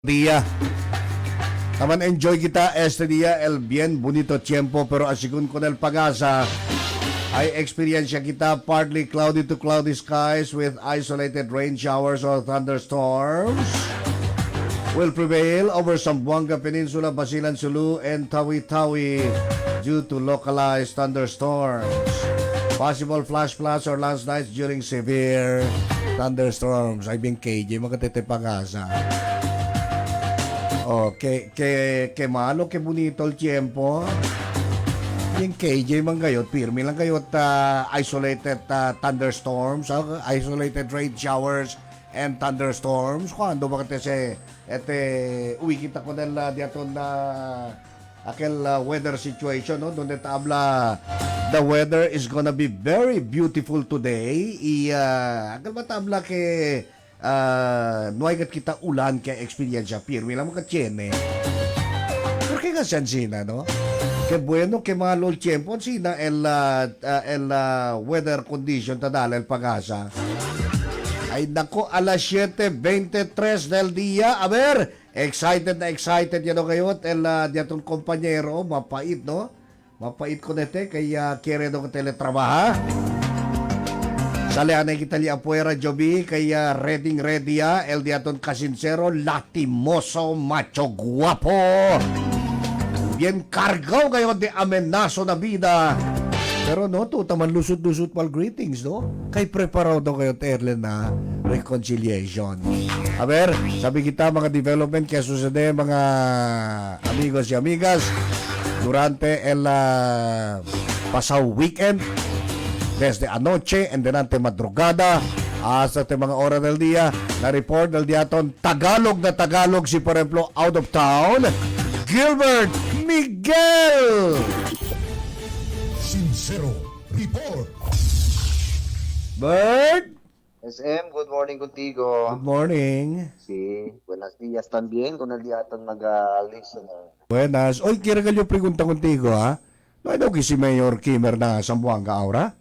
Día. Naman enjoy kita este día, el bien bonito tiempo, pero asigun con el pag-asa ay experiencia kita partly cloudy to cloudy skies with isolated rain showers or thunderstorms will prevail over Zamboanga Peninsula, Basilan, Sulu, and Tawi-Tawi due to localized thunderstorms. Possible flash floods or landslides during severe thunderstorms. Ay bing KJ, magkatete pag-asa. Oh, que malo, que bonito el tiempo. Yung KJ man gayot, pirmi lang gayot isolated thunderstorms, isolated rain showers and thunderstorms. Kuando ba kasi uwi kita ko nila diaton na aquel weather situation, no? Donde tabla the weather is gonna be very beautiful today. Akal ba tabla ke nuaygat kita ulan kaya experience pirmi lang mga tiene. Porque nga sina, no? Que bueno que malo el tiempo sina el weather condition tadala el pag-asa. Ay nako, alas 7:23 del día. A ver, excited na excited yan o kayo. Diatong kompanyero, mapait, no? Mapait ko nete, kaya kere do ko teletrabaha. Salianay kita li apuera jobi, kaya ready ya, el diaton kasinsero, latimoso, macho, guapo. Bien cargo kayo de amenaso na vida. Pero no, to taman lusot-lusot mal greetings, no? Kay preparado kayo terle na reconciliation. A ver, sabi kita mga development kaya sucede mga amigos y amigas durante el pasaw weekend desde anoche and durante madrugada hasta te mga oras del día na report del diaton Tagalog na Tagalog si por ejemplo out of town Gilbert Miguel. Sincero Report. Bert, SM, good morning contigo. good morning. Sí, buenos días también con el diaton mag-listener. Buenas. Oy, quiero que yo pregunta contigo, ha? No hay daw si Mayor Kimmer na Zamboanga ahora?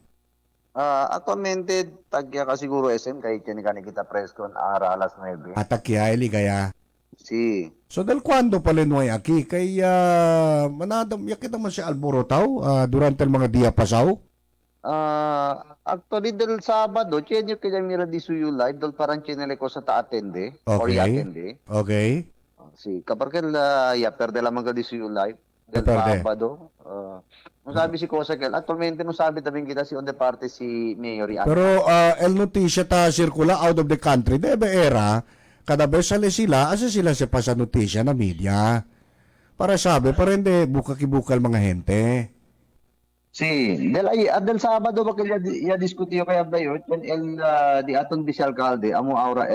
Actualmente, tagya ka siguro SM, kahit yan kita press con ara alas 9. Atakya, ili kaya. Sí. So, del cuando palenway aki? Kaya, manadam, yakita man siya alborotaw durante el mga dia pasaw? Actually, del Sabado, chenyo kaya mira di suyo live, dal parang chinele ko sa ta-attende, or Okay. i-attende. Okay. Sí, kapag ya perde lamang ka di suyo live, del Perde. Sabado. Nung sabi si Kosakel, actualmente nung sabi tabing kita si on the parte si Mayor Ian. Pero, el notisya ta sirkula out of the country, debe era, kada vez sali sila, asa sila sa pasa notisya na media. Para sabi, para hindi bukaki-bukal mga gente. Sí, del Sabado ba kaya ya diskutiyo kaya ba yun? When di aton vice alcalde, amo aura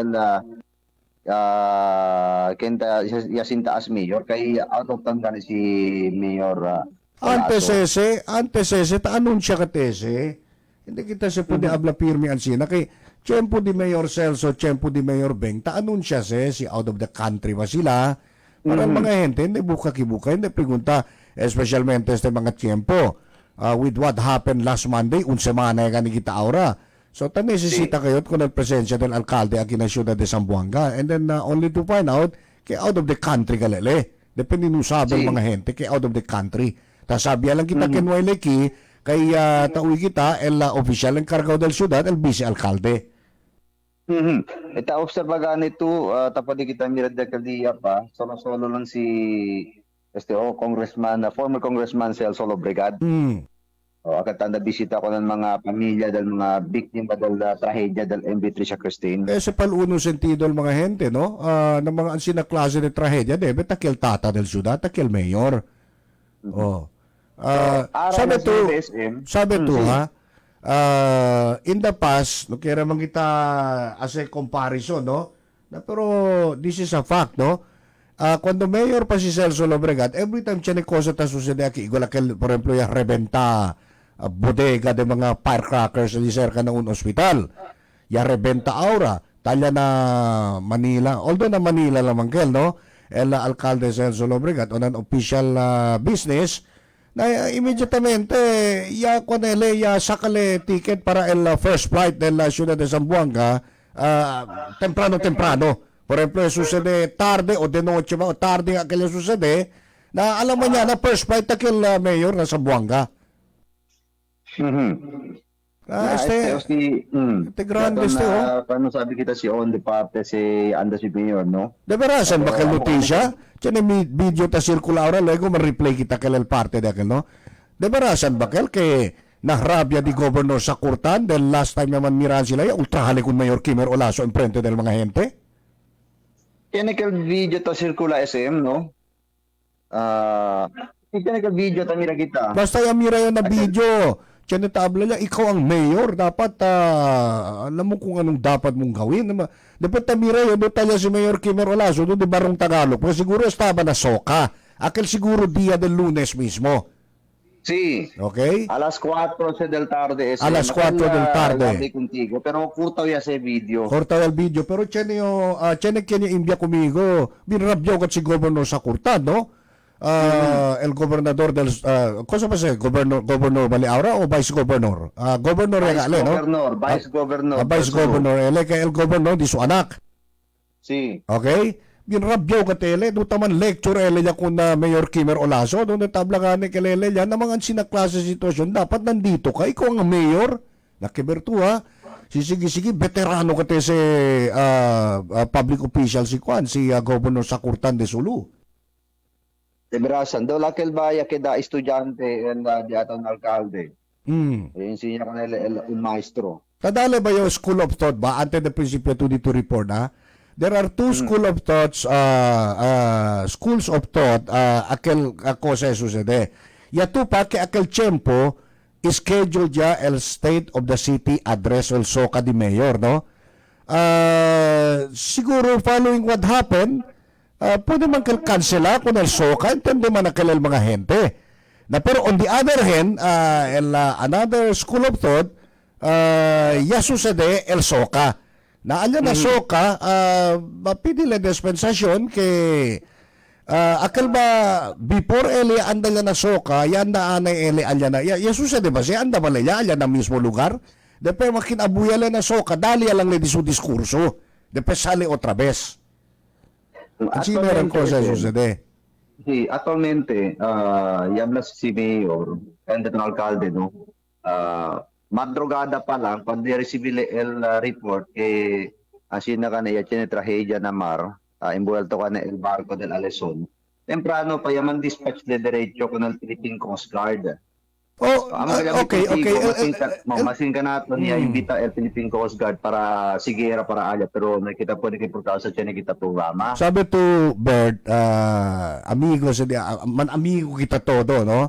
kenta Yacinta as mayor, kay out of town gani si Mayor Antesese, ta-anunsya ka tese. Hindi kita sa pwede abla pirmi ang sina. Kay, tiyempo di Mayor Celso, tiyempo di Mayor Beng, ta-anunsya si out of the country ba sila? Para mga gente, hindi buka-kibuka, hindi pregunta, especialmente sa mga tiyempo. With what happened last Monday, un semana ka ni kita aura. So, ta-necesita kayo kung presensya del alcalde aquí na siyudad de Zamboanga. And then, only to find out, kay out of the country kalele. Depende nung sabi ng mga gente, kay out of the country. Tasabi lang kita kenway leki, kay tauwi kita, el official ng kargaw del siyudad, el vice-alcalde. Ita obserba ganito, tapos di kita mira de Caldia pa, solo lang si former congressman Celso Lobregat. Akatanda bisita ko ng mga pamilya del mga biktima del trahedya del MV Tricia Christine. Sa paluno sentido ng mga gente, no? Ng mga ansina klase de trahedya, debe takil tata del siyudad, takil mayor. Sabi to, ha? In the past, no, kaya naman kita as a comparison, no? Pero this is a fact, no? Cuando mayor pa si Celso Lobregat, every time siya nekosa ta sucede aquí, igual que, por ejemplo, ya rebenta bodega de mga firecrackers di cerca ng un hospital. Ya rebenta aura, talya na Manila, although na Manila lamang kel, no? El alcalde Celso Lobregat on an official business, na immediatamente ya konele ya sakale ticket para el first flight del ciudad de Zamboanga temprano por ejemplo, sucede tarde o de noche ba, o tarde nga kaya sucede, na alam mo niya na first flight akil mayor na Zamboanga. Este grande paano sabi kita si on the parte si anda si Mayor, no? De veras, ba kay notisya? Tiyan video ta circular luego ma-replay kita kay el parte de aquel, no? De veras, ba kay nahrabya di Governor Sakurtan del last time naman miran sila, ultrahali kun Mayor Kimer Olaso en frente del mga gente? Kaya ka video ta circular SM, no? Kaya ka video ta mira kita. Basta yung mira yun na video. Tiyan tabla niya, ikaw ang mayor, dapat alam mo kung anong dapat mong gawin. Dapat tamira yun, doon tayo si Mayor Kimer Olaso, doon di Barong Tagalog. Pero siguro estaba na soka. Akil siguro dia del lunes mismo. Sí. Okay? Alas 4 del tarde. Alas 4 del tarde. Contigo, pero cortaw ya ese video. Cortaw el video. Pero tiyan yung imbya kumigo. Binrabyaw kat si Governor Sakurtan, no? El gobernador del cosa ba siya? Governor Baliaura o vice governor? Governor vice governor. Vice governor kay el governor di su anak. Sí. Okay? Binrabyaw ka tele, do taman lecture niya kun na Mayor Kimer Olaso, do tabla gani kelele yan na mga sinaklase sitwasyon, dapat nandito ka, ikaw ang mayor. Nakibertu ha. Sige, veterano ka te si public official si Kwan, si Governor Sakurtan de Sulu. De Berasan, do lakil baya keda estudyante and di atong alkalde. Ensinya ko na un maestro. Kadali ba yung school of thought ba? Ante the principio to report ha? There are two school of thoughts, schools of thought, aquel cosa sucede. Ya tu pa que aquel tiempo schedule ya el State of the City address el soka di mayor, no? Siguro following what happened, pwede man kansela kung el soka, intindi man na kalal mga gente. Na, pero on the other hand, another school of thought, ya sucede el soka. Na anya na soka, mapidi la dispensasyon kay akal ba before ele anda na soka, yan na anay ele alya na. Ya sucede ba siya anda ba alya na mismo lugar? Depe makinabuya na soka, dali lang le disu diskurso. Depe sale otra vez. Sino ang cosa sucede? Sí, actualmente, habla si Mayor, candidato ng alcalde, no? Madrugada pa lang, pag receive el report, así na ka na yan, trahedya na mar, envuelto ka na el barco del Alezon. Temprano pa yaman dispatch de derecho con el Philippine Coast Guard. Okay. Masin ka nato niya imbita el Philippine Coast Guard para sigera para alya pero nakita po ni kiportao sa tiyan kita programa. Sabi to Bert, amigo amigo kita todo, no?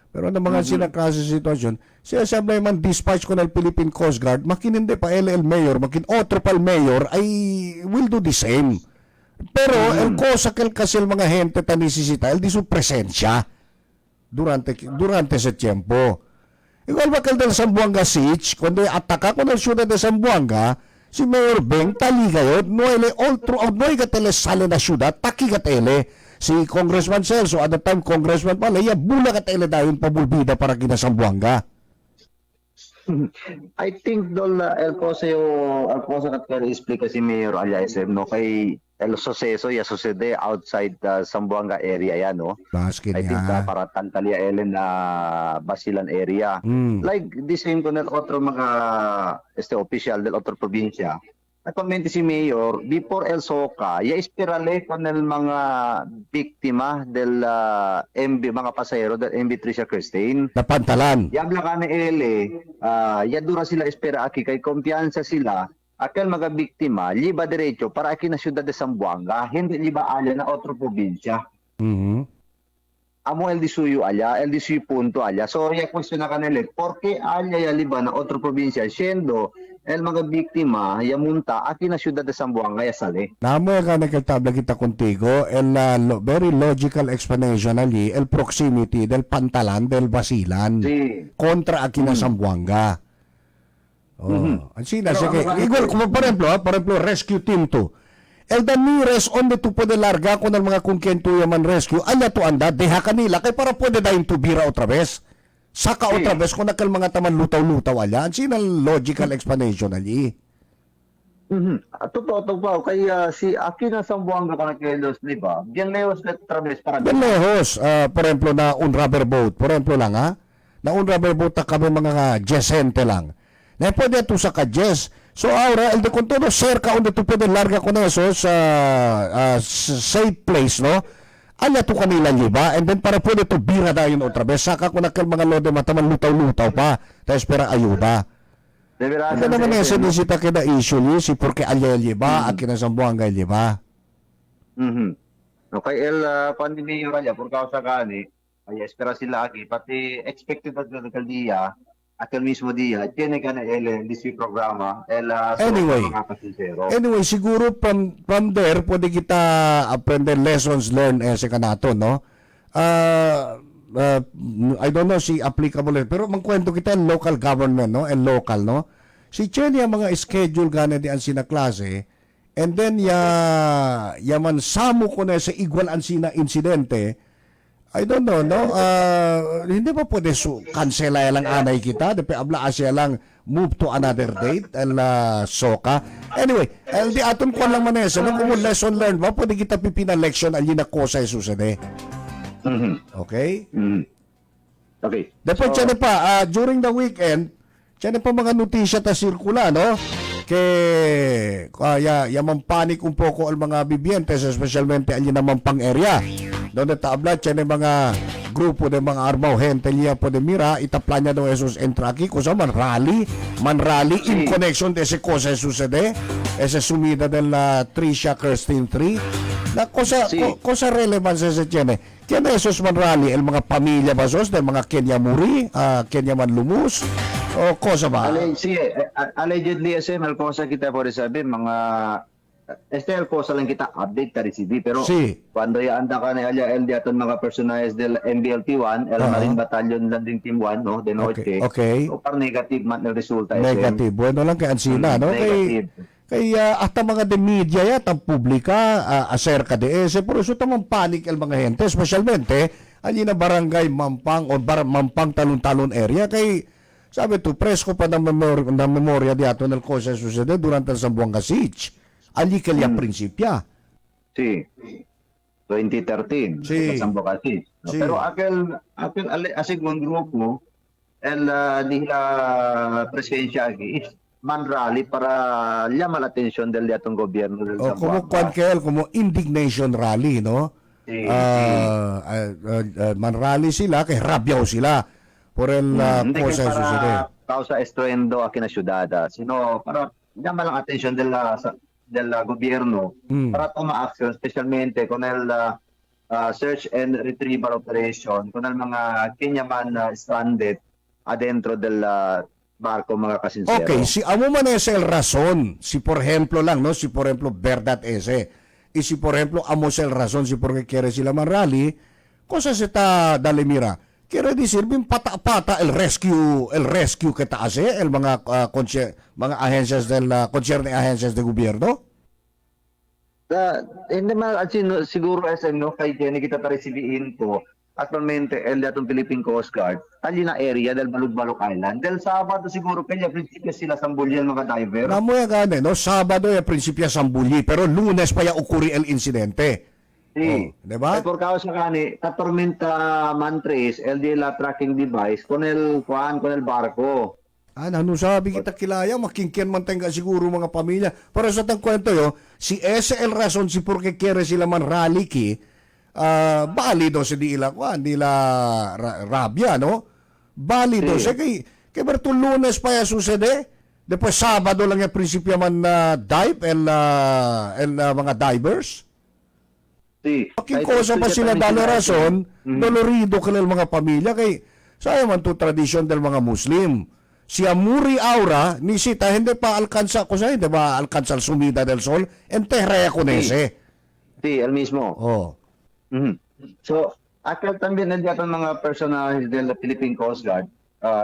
Pero ng mga sinakasa sitwasyon, siya sabi man dispatch ko ng Philippine Coast Guard, makinindi pa LL Mayor, makin otro pa Mayor, ay will do the same. Pero el cosa que el kasil mga gente ta necesita, el di su presensya durante ese tiempo. Igual ba kal del Zamboanga Siege, cuando ataka con el ciudad de Zamboanga, si Mayor Beng taligayod, no ele all throughout, no igatele sale na ciudad, takigatele. Si Congressman Celso, at the time Congressman pala, bula katele dahil pabulbida para kina Zamboanga. I think dol el cosa kat kaya explica si Mayor Aliasem, no, kay el suceso ya sucede outside the Zamboanga area yan, no? Basket I think para Tantalia Ellen na Basilan area. Like the same con el otro mga official del otro probinsya. Actualmente si Mayor, before el SOCA, ya espirale con el mga biktima del mga pasahero del MV Tricia Christine. Napantalan. Ya habla ka na ele, ya dura sila espera aki, kay kumpiyansa sila, aquel mga biktima, liba derecho para aquí na siyudad de Zamboanga, hindi liba alya na otro probinsya. Amo el disuyo alya, el disuyo punto alya. So, ya question na kanila, ¿por qué alya ya liba na otro probinsya? Siendo, el mga biktima, ya munta, aquí na siyudad de Zamboanga, ya sali. Namo ka nagkatabla kita contigo, el very logical explanation ali, el proximity del Pantalan del Basilan contra aquí na Zamboanga. Así na, igual, como por ejemplo, Rescue Team 2. El Danires, onde tu puede larga con el mga kungkento yaman rescue, anya tu anda, deha kanila, kay para pwede dahin tubira otra vez. Saka otra vez, kung nakal mga taman lutaw-lutaw alya, así na logical explanation ali. Totoo pa. Kaya si aquí na Zamboanga ka na kilos, di ba? Bien lejos na traves para Yan lehos, por ejemplo, na un rubber boat. Por ejemplo lang, ha? Na un rubber boat na kami mga jesente lang. Na pwede ito sa ka-jes. So, ahora, el de con todo cerca, donde tú puedes larga con eso, sa safe place, no? Anya to kanila liba, and then para pwede to bira dayon otra vez. Saka ko na mga lode mataman lutaw-lutaw pa. Tapos para ayuda. De verdad. Ito naman yung sinisita kita issue niyo, si porque alya liba, at kinasambuanga liba. Okay, el pandemia raya por causa kani, ay espera sila aquí, pati expected at ng alcaldía, at el mismo día, tiene ka na el DC programa, Anyway. mga kasinsero. Anyway, siguro from there, pwede kita aprender lessons learned sa kanato, no? I don't know si applicable, pero magkwento kita ang local government, no? And local, no? Si Chen yung mga schedule gana di ang sina klase, and then yaman samo ko na sa igual ang sina insidente, I don't know, no? Hindi ba pwede cancela lang anay kita, depe abla asya lang move to another date, soka. Anyway, di aton ko lang manesa, no? Kung lesson learned ba, pwede kita pipina leksyon alin na kosa susede. Okay? Okay. Dapat siya na pa, during the weekend, siya na pa mga notisya ta sirkula, no? Kaya panik un poco ang mga bibientes, especialmente alin naman pang area. Doon natabla siya na mga grupo de mga armaw gente liya po de mira, itapla niya daw esos entraki, kusa man rally in connection de ese cosa sucede, ese sumida del Trisha Kirsten 3. Na cosa relevance sa tiene. Kaya esos man rally, el mga pamilya ba sos, del mga Kenya Muri, Kenya man lumus, o cosa ba? Allegedly, el cosa kita por sabi, mga el cosa lang kita update ta recibi, pero cuando ya anda ka na el diaton mga personajes del MBLT1, el Marine Battalion Landing Team 1, no, de noche. Okay. So, par negative man el resulta. Negative. Bueno lang kay Ansina, no? Kaya hasta mga de media yata publika acerca de ese, por eso tamang panic el mga gente, especialmente ali na barangay Mampang o Mampang Talon-Talon area, kay sabi to presko pa ng memorya diato ng cosa sucede durante ang Zamboanga Siege. Ali que la principia. Sí. 2013. Sí. Zamboanga Siege. No? Sí. Pero aquel asig un grupo, di la presencia aquí, man rally para llamar la atención del diatong gobierno del Zamboanga. Como indignation rally, no? Sí, man rally sila, kay rabyaw sila por el cosa sucede. Causa estruendo aquí na ciudad, sino para llamar la atención del gobierno para tomar acción, especialmente con el search and retrieval operation, con el mga Kenyaman stranded adentro del barco, mga kasinsero. Okay, si amo man ese el razón, si por ejemplo lang, no, si por ejemplo verdad ese, y si por ejemplo amo el razón, si porque quiere sila man rally, cosa se ta dale mira, quiere decir bin pata-pata el rescue que ta hace el mga mga ahencias del concerne ahencias de gobierno. Hindi man siguro no kay Jenny kita tarisibiin ko actualmente el datong Philippine Coast Guard ali na area del Balugbalok Island del Sabado siguro kaya prinsipyo sila sambulyan mga diver. Namo ya gane no, Sabado ya prinsipya sambuli pero Lunes pa ya ukuri el insidente. Sí. Diba? Por causa kani ta tormenta mantres el de la tracking device con el barco. Ano sabi kita kilaya, makingkian man tenga siguro mga pamilya. Para sa tang kwento yo, si ese el razon si porque quiere sila man rally ki, balido si di ila rabia, no? Balido si kay berto Lunes pa ya sucede. Después Sabado lang yung prinsipyo man dive el mga divers. Sí. Making cosa pa sila dalo rason, dolorido kanil mga pamilya kay sayo man to tradisyon del mga Muslim. Si Amuri Aura, ni Sita, hindi pa alcanza, hindi ba alcanza el sumida del sol? Enterraya con ese. Sí, el mismo. Oh. So, akal también nandiyan mga personajes del Philippine Coast Guard.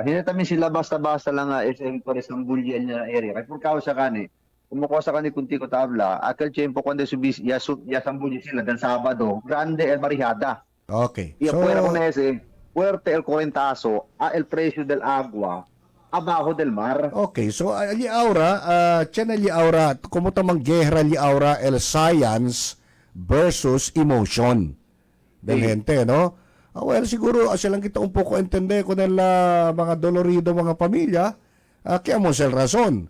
Hindi también sila basta-basta lang por isang bulyan na area. Kaya por causa kani, kumukuha sa kani kunti ko tabla, akal tiempo cuando subis, ya sambulyan sila del Sabado, grande el barihada. Okay. Y afuera con ese, fuerte el correntazo, el precio del agua, abajo del mar. Okay, so ali aura, tiyan ali aura, como tamang guerra ali aura el science versus emotion del Sí. gente, no? Well, siguro siya lang kita un poco entende con el mga dolorido mga pamilya, kaya mo sel rason.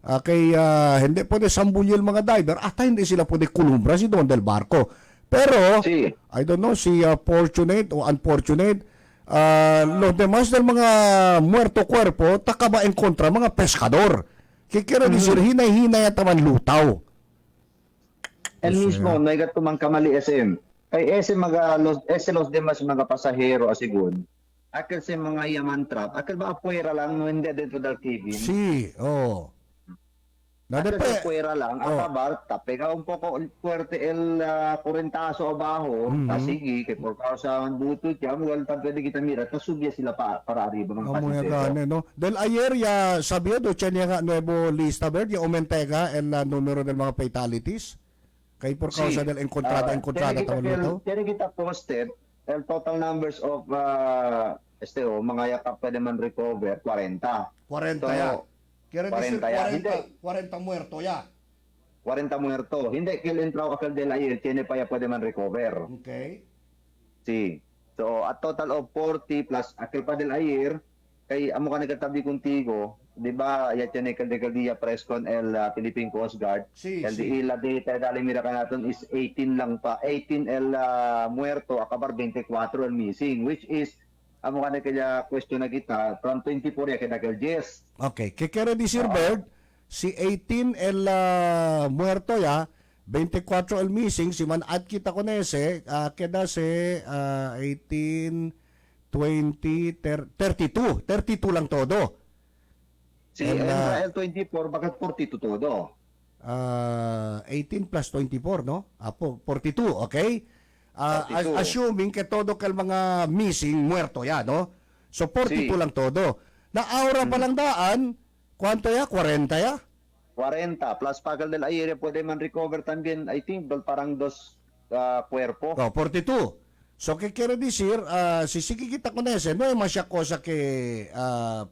Kay hindi pwede sambulil mga diver at hindi sila pwede kulumbra si Don del barko. Pero, Sí. I don't know, si fortunate o unfortunate, los demás del mga muerto cuerpo, takaba en kontra mga pescador. Kikira disir, hinay-hinay at taman lutaw. El Yes, mismo, no hay tumang kamali SM. Kay los demás mga pasahero asigun. Akil si mga yaman trap, akil ba afuera lang no hindi dentro del cabin. Si, oh. Na Akil depe, afuera lang, oh. acabar, pega un poco fuerte el correntazo abajo, sige, que por causa ng buto siya, wala pa pwede kita mira, tasubya sila para arriba ng Amoy pasahero. gane, no? Del ayer ya sabido tiyan nga nuevo lista verde, ya aumentega el numero del mga fatalities. Kay por causa del encontrada tawag luto. Tiene kita posted, el total numbers of mga yakap pwede man recover, 40. 40 So, ya. Quiere decir 40 ya. Hindi. 40 muerto ya. 40 muerto. Hindi, kill entraw akal de la ayer, tiene pa ya pwede man recover. Okay. Sí. So, a total of 40 plus akil pa del ayer, kay amo ka nagkatabi contigo, di ba, ya tiene kal de dia press con el Philippine Coast Guard. Si, El si. la data dali mira ka natin is 18 lang pa. 18 el muerto, akabar 24 el missing, which is amo ka na kaya question na kita from 24 ya kaya kal yes. Okay. ¿Qué quiere decir, Bird? Si 18 el muerto ya, 24 el missing, si man at kita con ese, queda se 18, 20, 32. 32 lang todo. Si El, el 24 bakit 42 todo. 18 plus 24, no? 42, okay? 42. Assuming que todo kal mga missing, muerto ya, no? So 42 Si. lang todo. Na aura pa lang daan, kwanto ya? 40 ya? 40 plus pagal del aire pwede man recover también I think parang dos cuerpo. Oh, 42. So, ¿qué quiere decir? Si kita con ese, no hay masya cosa que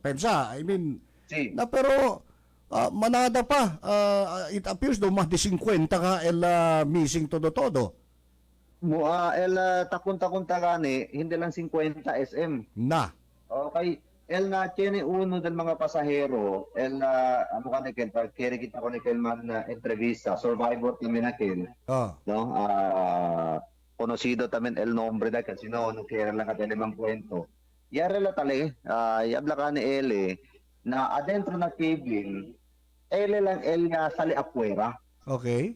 pensa. I mean, Si. na pero manada pa. It appears do más de 50 ka el missing todo-todo. El takun-takun tagani hindi lang 50 SM. Na. Okay. El na tiene uno del mga pasahero, el ano ka nikel, kaya kita ko nikel man entrevista, survivor kami nakel, Oh. no? Conocido también el nombre da kasi no kaya lang ka limang kwento. Ya relatale, yabla ka ni Ele na adentro na cabin, Ele lang el nga sali afuera. Okay.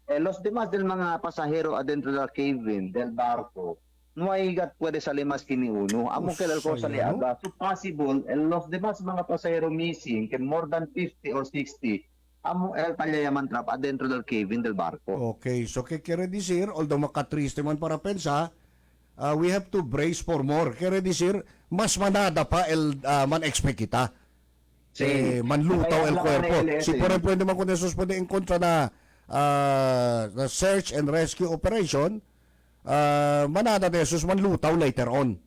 Los demás del mga pasahero adentro del cabin del barco, no hay gat puede salir más que ni uno. Amo que el cosa le sayang. haga. So possible, los demás mga pasahero missing, que more than 50 or 60, amo el palyayaman trap adentro del cabin del barco. Okay. So, ¿qué quiere decir? Although makatriste man para pensa, we have to brace for more. Quiere decir, mas manada pa el man-expect kita. Sí. Manlutaw Kaya el wala cuerpo. ka na Si por ejemplo, naman kung esos pwede enkontra na search and rescue operation, manada de esos manlutaw later on.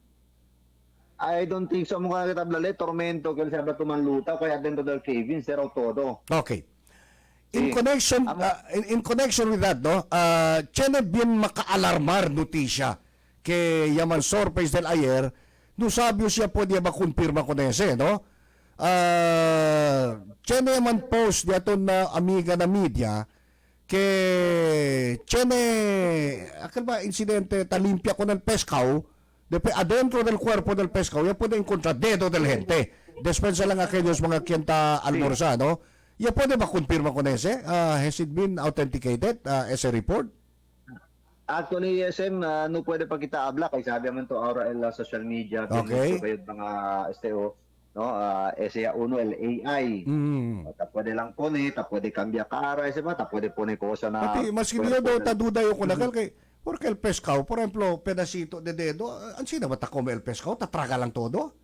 I don't think so. Mukha kita blale, tormento, kaya sabi tumanluta, kaya adentro del cabin, zero todo. Okay. In Sí. connection in connection with that, no, tiene bien makaalarmar notisya que yaman sorpes del ayer, no sabio siya pwede ba kumpirma con ese, no? Tiene yaman post di aton na amiga na media que tiene aquel ba incidente talimpia con el pescado adentro del cuerpo del pescado ya puede encontrar dedo del gente. Despensa lang aquellos mga kienta almorza, no? Ya puede ba kumpirma con ese? Has it been authenticated, ese report? Actually, SM, no pwede pa kita habla, kaya sabi naman to ahora el social media, Okay. kayo mga STO, no? SA1, el AI. Ta pwede lang pone, ta pwede cambia cara, ese ba, ta pwede pone cosa na... Pati, mas kiniyo daw taduda yung kunakal kay, porque el pescado, por ejemplo, pedacito de dedo, ansina ba ta come el pescado? Tatraga lang todo?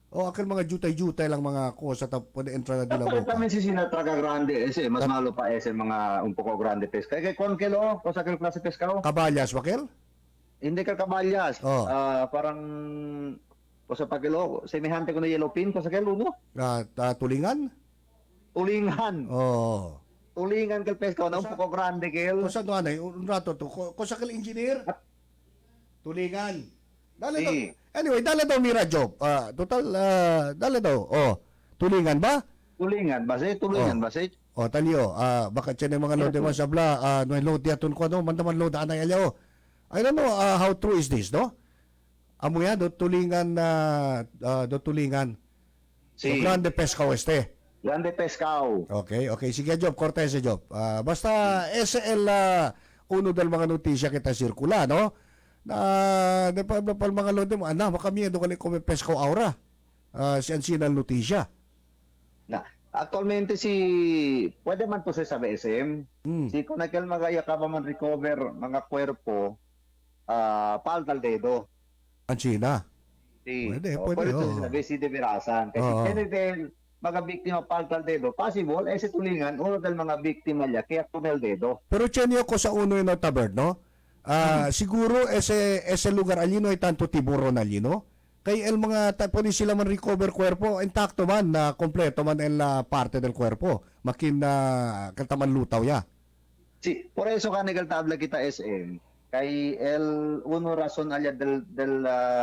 O aquel mga jutay-jutay lang mga cosa, ta pwede entra na dila Pero boca. también si sinatraga grande, ese, mas malo pa ese mga un poco grande pesca. Kaya kung kilo, kung sa kilo klase pescado, Kabalyas, wakil? hindi ka kabalyas. Oh. Parang O sa pagkilo, semihante ko na yellow pin ko sa kelo, no? Tulingan? Tulingan. Oo. Tulingan kel pesco, na un poco grande kel. Kung saan doon ay, un rato to. Kung sa kal engineer? Tulingan. Dali daw. Si. Anyway, dali daw Mira Job. Total, dali daw. Tulingan ba? Tulingan, base, tulingan, base. Talio, baka tiyan yung mga load mo sa bla, no load yatun ko, no? Mantaman load anay alyo. I don't know how true is this, no? Amo yan, do tulingan. So, Si. Grande Pesca Oeste. Grande pescao. Okay. Sige, Job. Cortese, Job. Basta SL, uno dal mga notisya kita sirkula, no? Na mga load mo, makamiedo ka ni Kome Pesca Aura. Siyan sinang notisya. Na, actualmente pwede man to sa BSM. Si kung nakel magaya ka man recover mga kwerpo, paltal dedo. Ang China. Si, Pwede, pwede oo. to sa BC de Verasan. Kasi Oo. kaya mga biktima paltal dedo, possible, sa tulingan, uno dal mga biktima niya, kaya tumel dedo. Pero chenyo ko sa uno yung tabard, no? Siguro ese lugar alino ay tanto tiburon alino. Kay el mga tapo ni sila man recover cuerpo intakto man na kompleto man el parte del cuerpo. Makin na kaltaman lutaw ya. Si, por eso ka tabla kita SM. Kay el uno rason alya del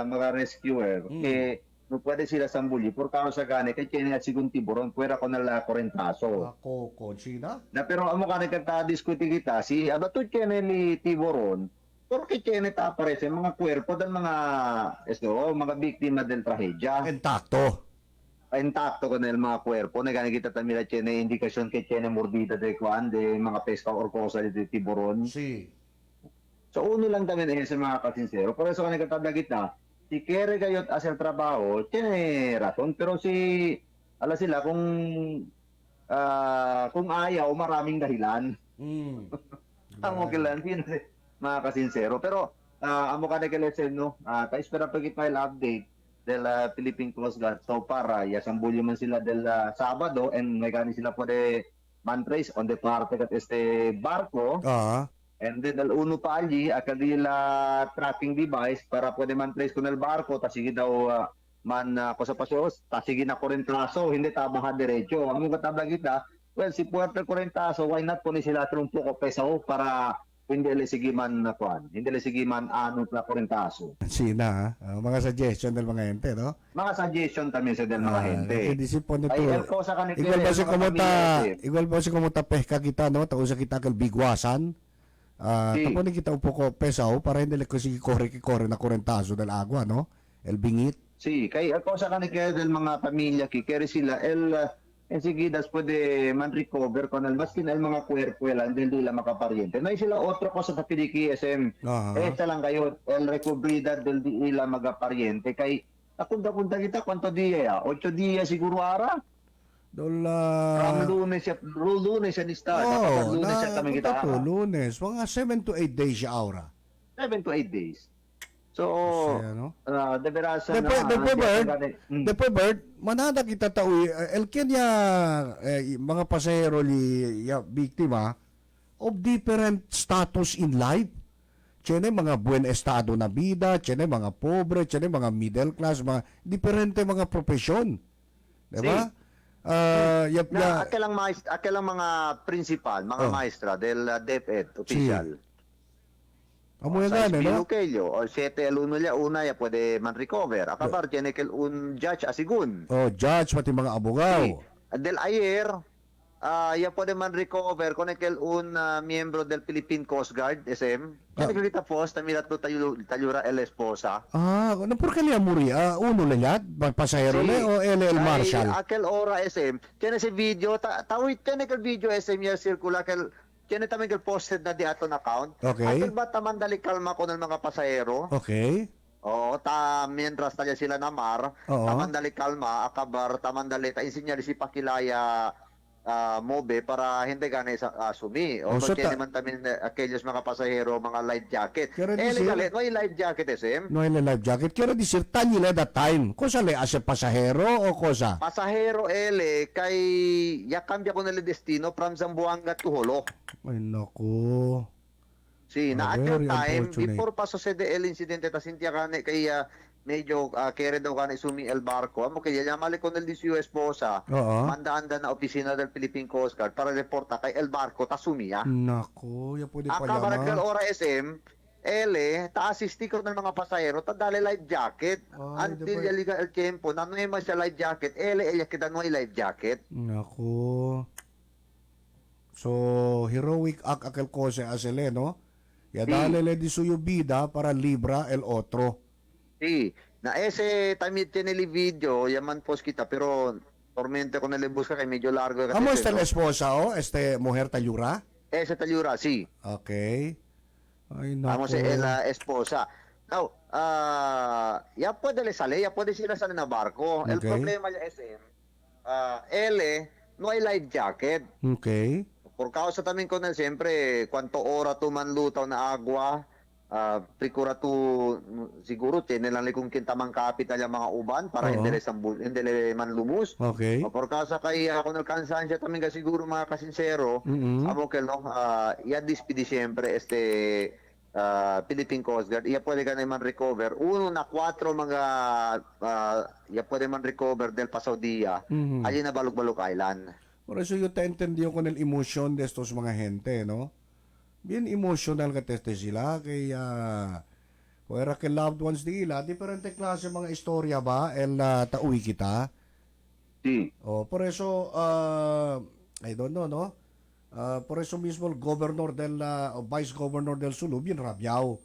mga rescuer que no puede sila sambuli por causa gani kay tiene sigun tiburon puwera ko na la korentaso. Ako China. Na pero amo ka nagkata-diskuti kita si abatud kene ni tiburon porque tiene ta aparece mga kwerpo del mga biktima del trahedya. Intakto. Intakto ko nel mga kwerpo na gani kita tamila tiene indikasyon kay tiene mordida de kuan de mga pesca or cosa de tiburon. Si. So uno lang tamin sa mga kasinsero. Por eso ka nagkatabla kita, si kere kayot as el trabaho, tiene raton. Pero ala sila kung ayaw, maraming dahilan. Ang okay lang, yun, mga kasinsero. Pero, amo ka na kalesen, no? Ta-espera pa kita yung update del Philippine Coast Guard. So, para, yasambulyo man sila del Sabado and may gani sila pwede man-trace on the parte kat este barco. And then, uno pa allí, akadila tracking device para pwede man-trace ko ng barko, ta sige daw ko sa pasyos, ta sige na korentaso, hindi tabaha diretso. Ang mga tabla kita, well, si Puerto Korentaso, why not po ni sila trumpo ko peso para hindi le sige man na kuan, hindi le sige man anong na korentaso. Sina, mga suggestion del mga ente, no? Mga suggestion también sa del mga gente. Disipon nito. Ay, el cosa ka ni igual ba si kumuta pehka kita, no? Tausa kita kal bigwasan. Tapo ni kita upo ko pesaw para hindi ko sige kore na korentaso del agua, no? El bingit. Si, kay el cosa ka ni del mga pamilya kikere sila enseguida puede man recover con el maskin el mga cuerpo hindi nila makapariente. No hay sila otro cosa sa piniki SM. Esta lang kayo el recobrida del di nila magapariente kay apunta kita kwanto dia 8 dia siguro ara. From lunes siya ni start. Lunes siya kami kita. Lunes, mga 7 to 8 days siya aura. 7 to 8 days. So, de veras Depo Bird, manada kita tawi, el kenya mga pasahero ya biktima of different status in life. Tiene mga buen estado na vida, tiene mga pobre, tiene mga middle class, mga diferente mga profesyon. Diba? Akelang mga principal, mga maestra del DepEd official. Amo yan gane, no? Pilukelyo, o 7 alumno niya, una ya pwede man recover. Akabar, tiene kel un judge asigun. Judge, pati mga abogaw. Del ayer, ya pwede man recover con kel un miembro del Philippine Coast Guard, SM. Tiene kita post, tamila to talyura el esposa. Ano por kanya muri? Uno lang yan? Pasahero le o LL Marshal? Akel ora SM. Tiene si video, tawit tiene kel video SM ya circula kel tiene también el posted na di aton account. Okay. Akel ba tamandali kalma ko ng mga pasahero? Okay. Oo, mientras talya sila na mar, tamandali kalma, akabar, tamandali, insinyali si Pakilaya Mobe para hindi gani sumi. O so naman tamin aquellos mga pasahero, mga life jacket. Legalit, may life jacket SM? No hay life jacket. Quiero decir, tanile that time. Cosa le hace pasahero o cosa? Pasahero kay ya cambia ko nila destino from Zamboanga to Holo. Ay, naku. Si, na at that time, before pa sucede el incidente, ta sintiya kani kay medyo kere daw ka na isumi el barco. Amo kaya yamali con el di su esposa. Oo. Mandaan na opisina del Philippine Coast Guard para reporta kay el barco ta sumiya. Nako, ya pwede pa Aka barangay yan. ora SM, ele, ta-assist ko ng mga pasahero, ta dali life jacket. Ay, Until dapat- yaliga el tiempo, nanoy man siya life jacket, ele, kita no life jacket. Nako. So, heroic act aquel cosa asele, no? Ya dale le di suyo vida para libra el otro. Sí, na ese también tiene el video, yaman post kita, pero tormente con el busca kay medyo largo. Amo este la esposa, oh? Este mujer tayura? Ese talyura, sí. Okay. Ay, nako. Vamos la esposa. Now, ya puede le sale, ya puede sila sale na barco. El Okay. problema ya SM, ele, no hay life jacket. Okay. Por causa también con él, siempre, cuánto hora tu manlutaw na agua, prikura tu, siguro, tiene lang kung kintamang kapital yung mga uban para Oo. hindi le man lumus. Okay. O por causa kay kung alkansan siya también ka siguro mga kasinsero, Mm-mm. amo que no, ya dispidi siempre Philippine Coast Guard, ya puede ka naman recover. Uno na 4 mga, ya puede man recover del pasado día, Mhm. allí na Baluk-Baluk Island. Por eso yo te entendió con el emoción de estos mga gente, ¿no? Bien emotional ka teste sila, kaya kung era ke loved ones nila, diferente klase mga istorya ba, el tauwi kita. Sí. Oh, por eso, I don't know, no? Por eso mismo el gobernador o vice governor del Sulu, bien rabiao.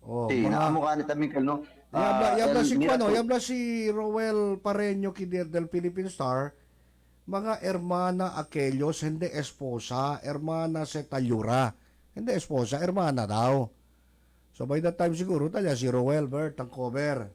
Oh, Sí, mga, nakamukha ni también no. yabla si Miracle. yabla si Roel Pareño kidir del Philippine Star, mga hermana aquellos, hindi esposa, hermana se Talyura. Hindi esposa, hermana daw. So by that time siguro talya si Roel Bert ang cover.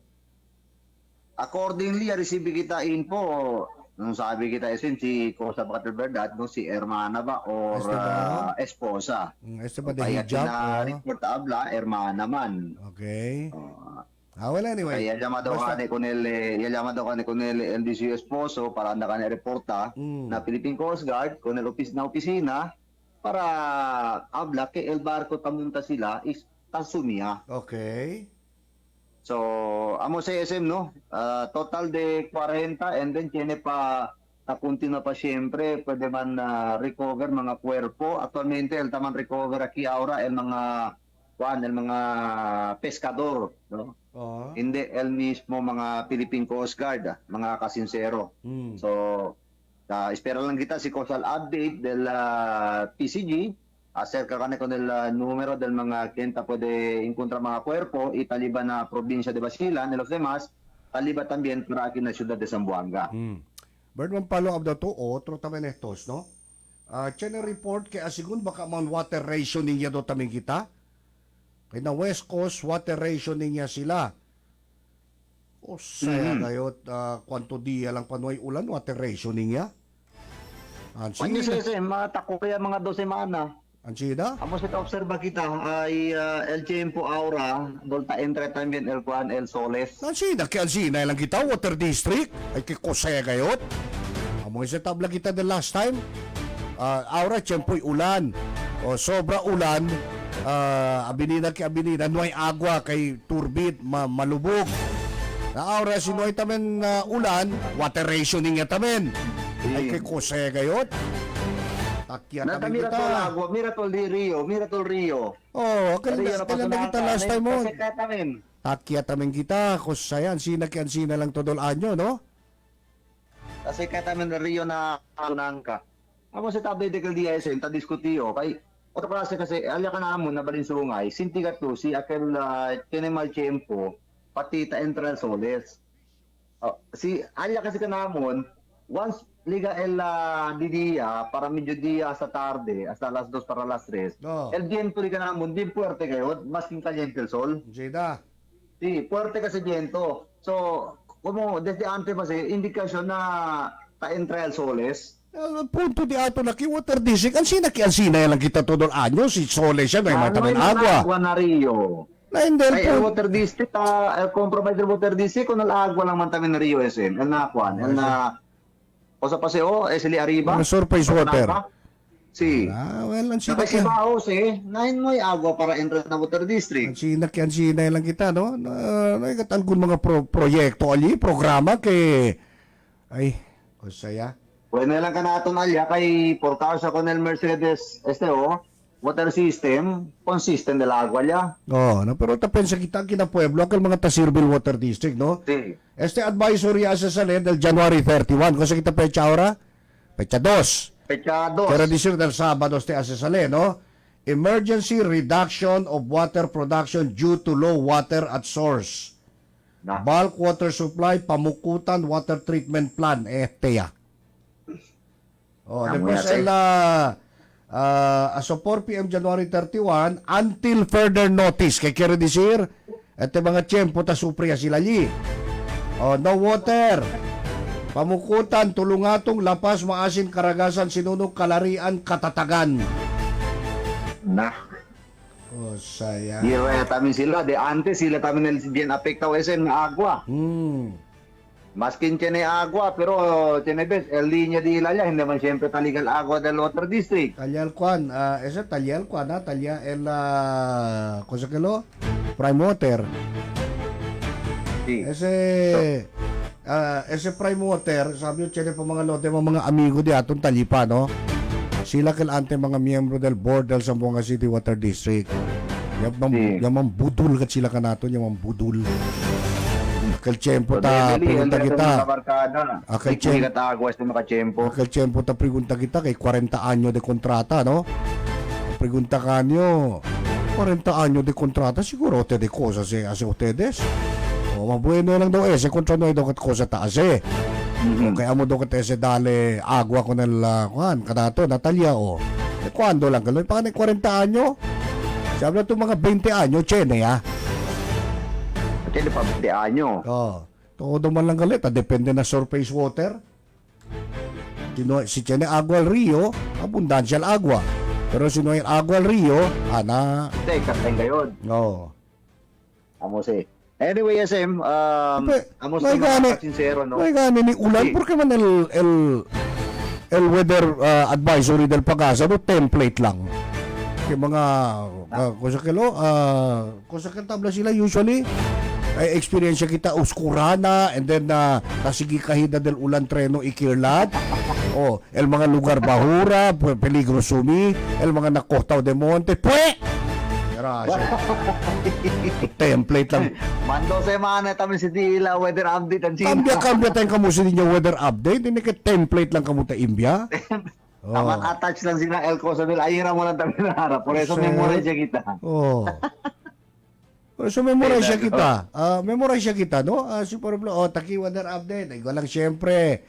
Accordingly, receive kita info. Nung sabi kita si Cosa Pater Verdad, no, si hermana ba or Este ba? esposa. Este ba de Kaya hijab? Oh. report habla, hermana man. Okay. Uh, Well anyway. Kaya llamado ka ni con el di suo esposo para anda ka ni reporta na Philippine Coast Guard con el opisina para habla que el barco tamunta sila is tasumia. Okay. So, amo sa SM, no? Total de 40 and then tiene pa continua pa siyempre, pwede man recover mga cuerpo. Actualmente, el taman recover aquí ahora el mga pescador, no? Oh. Hindi el mismo mga Philippine Coast Guard, mga kasinsero. So, espera lang kita si Coastal Update del PCG acerca con el número del mga quien puede encontrar mga cuerpo y taliba na probinsya de Basilan y los demás, taliba también para aquí na ciudad de Zamboanga. Bird man follow up daw to, otro tamen estos, no? Channel report kay asigun baka man water rationing niya do tamin kita. Kay na West Coast water rationing niya sila. O saya kayot, kwanto diya lang panuay ulan water rationing niya. Panyo sa SM, matako kaya mga 2 semana. Ansida? Amo sa observa kita ay el tiempo ahora, volta entre también el Juan el Soles. Ansida, kay ansina lang kita, water district. Ay kay kusaya kayot. Amo sa tabla kita the last time. Aura, tiyempo'y ulan. O sobra ulan. Abinida kay abinida, nuay agwa kay turbid, malubog. Na aura, sinuay tamen ulan, water rationing nga tamen. Ay kay kusaya kayot. Takya Nata tamen Miracle kita. Agua, Miracle Rio. Oh, Rio na kailan na kita last time mo. Kasi katamin. Takya tamen kita, kusaya, ansina kay ansina lang todol anyo, no? Kasi katamin na Rio na nangka. Amo sa tabi de kal DSN ta diskutiyo kay otra klase kasi alya ka namon na balinsungay sinti ka to si akel Tinemal Tiempo pati ta Entral Soles. Si alya kasi ka namon once liga el didia para mediodía hasta tarde hasta las 2 para las 3. Oh. El viento liga namon din fuerte kayo mas king caliente el sol. Jada. Sí, fuerte kasi viento. So, como desde antes kasi indikasyon na ta Entral Soles. Punto di ato na ki water district. Ansina lang kita todol anyo. Si Sole siya, may mataman agua. Agua na Rio. Na hindi Ay, el po. water district, el compromise del water district, kung agua lang man tamin na Rio SM. El na, Juan, el na, o sa paseo, es el arriba. Surface water. Si. Well, ang Saka si Baos nahin mo agua para entrar na water district. ang sinay lang kita, no? Nagkatalgun mga proyekto ali, programa kay ay, o saya. Bueno lang ka naton alya kay por causa con el Mercedes water system, consistent del agua ya. Pero tapensa kita ang kinapueblo ang mga Tasirbil Water District, no? Si. Advisory asa sa del January 31. Kung sa kita pecha ahora? Pecha 2. Pechados. Quiero decir del Sabado asa sa no? Emergency reduction of water production due to low water at source. Na. Bulk water supply, Pamukutan Water Treatment Plan, TEA. Después as of 4 p.m. January 31, until further notice, kaya quiero decir, mga tiyempo ta supriya sila li. No water. Pamukutan, Tulungatong, Lapas, Maasin, Karagasan, Sinunog, Kalarian, Katatagan. Na. Saya. Iya tamin sila. De antes sila tamin el apektaw esen na agua. Maskin tiene agua, pero tiene ves, el linya di ilaya, hindi man siyempre taligal agua del water district. Talyal Kwan, Talyal Kwan, Talya el, cosa que lo? Prime Water. Sí. Ese Prime Water, sabi yung chene pa mga lote, mga amigo di atong talipa, no? Sila kalante mga miyembro del board del Zamboanga City Water District. Yamang budul kat sila kanaton, yamang budul. Akal tiyempo ta pregunta kita. Akal tiyempo ta pregunta kita kay 40 anyo de kontrata, no? Pregunta kanyo, 40 anyo de kontrata, siguro te de cosas hace ustedes. Mabueno lang daw se kontra no daw kat cosa taas kaya mo daw kat dale agua con el kanato Natalia cuando lang galoy pa kanay 40 anyo. Sabi na itong mga 20 anyo, chene Chene pa 20 anyo. Todo man lang galit, depende na surface water. Si chene agua al rio, abundancial agua. Pero sino yung agua al rio, Hindi, katay ngayon. Amo Anyway, SM, amo sa mga sincero, no? May gani ni ulan, porque man el weather advisory del Pagasa, no, template lang. Kaya mga, cosa que tabla sila usually, experience kita uskurana, and then kasigi kahida del ulan treno ikirlat, el mga lugar bahura, peligro sumi, el mga nakotaw de monte, template lang. Mando semana tamin si Tila weather update ang Kambya tayong kamusin ninyo weather update. Hindi ka template lang kamuta imbya. Taman attach lang sila El Cosa del Ayira mo lang tamin na harap. Por eso memorize kita. Por eso memorize kita. Memorize kita, no? Si Pablo, taki weather update. Ikaw lang siyempre,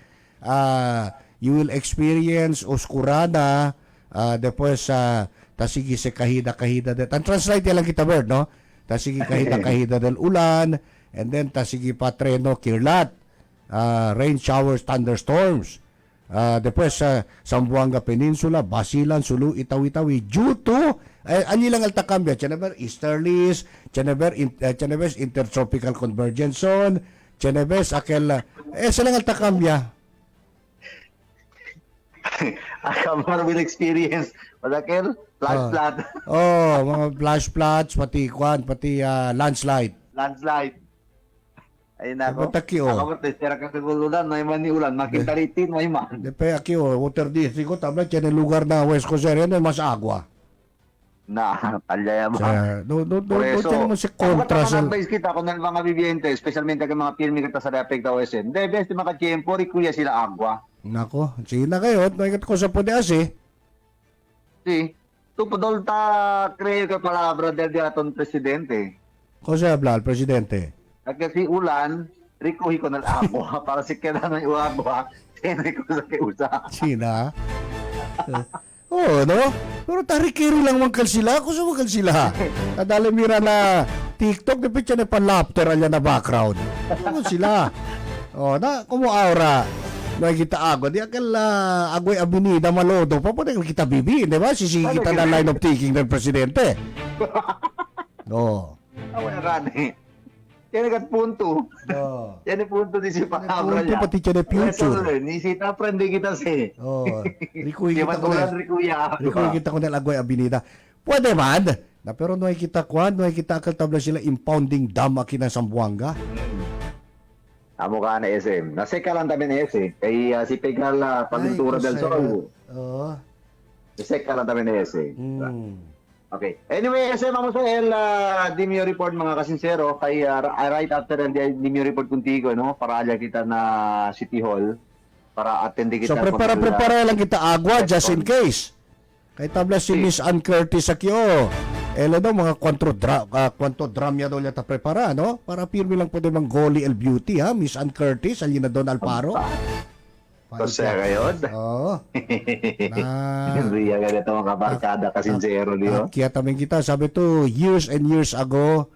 you will experience oscurada, después, tasigi se kahida del. Ang translate lang kita bird, no? Tasigi kahida del ulan, and then tasigi patreno kirlat, rain showers, thunderstorms. Después Zamboanga Peninsula, Basilan, Sulu, Itawi-Tawi, due to ali lang altakambya, Chenever Easterlies, Chenever Intertropical Convergence Zone, Chenever akel silang altakambya. Akamar will experience Madakil, flash flood. Mga flash floods, pati landslide. Ay nako. Pataki Akamar testera ka kaguludan, may man ni ulan, makintalitin, may man. Depe aki water district ko, tabla tiyan lugar na West Coast area na mas agua. Talya ba? Tiyan mo si kontra sa... Advice kita kung mga bibiyente, especialmente kay mga pirmi kita sa apektaw esen. De, best mga tiempo, rikuya sila agua. Nako, sige na kayo, nagikat ko sa pode Sí. Tu podol ta creo que palabra del aton presidente. Cosa habla el presidente? Kasi ulan, rikuhi ko ng agua para si kailan ng agua, tiene ko sa kiusa. Sina? No? Pero tarikiri lang mangkal sila. Kung sa mangkal sila? Kadalamira na TikTok, dapat siya na pa-laughter alya na background. Ano sila? Kumu aura. Kita agwa. Di akal agway avenida malodo. Papunta kita bibi. Di ba? Sisi kita na line of thinking ng presidente. Awan rani. Yan nagpunto. Oh. Yan ang punto di si Palabra Punto niya. pati siya na future. Ni si friend din kita si. Oh, rikuy Di kita ko matulan na. Rikuya. Rikuy kita ko na Agoy Avenida. Pwede man. Na pero noy kita kwan, noy kita akal tabla sila impounding dam aki na Sambuanga. Amo ka na SM. Naseka lang tabi na SM. Kay si Pegal Palintura del Sol. Oh. Naseka lang tabi na SM. Mm. Okay. Anyway, SM, vamos a el Dimio report mga kasinsero. Kay right after el Dimio report contigo, no? Para alya kita na City Hall. Para attend kita. So prepara lang kita agwa just in case. Kay tabla si Miss Ann Curtis akyo. Ela daw mga kwanto dramya daw niya ta prepara, no? Para pirmi lang pwede mang goli el beauty, ha? Miss Ann Curtis, alina doon Alparo. Kasi ngayon. Oo. Na Hindi yan ganito mga barkada kasinsero niyo. kaya tamin kita, sabi to, years and years ago,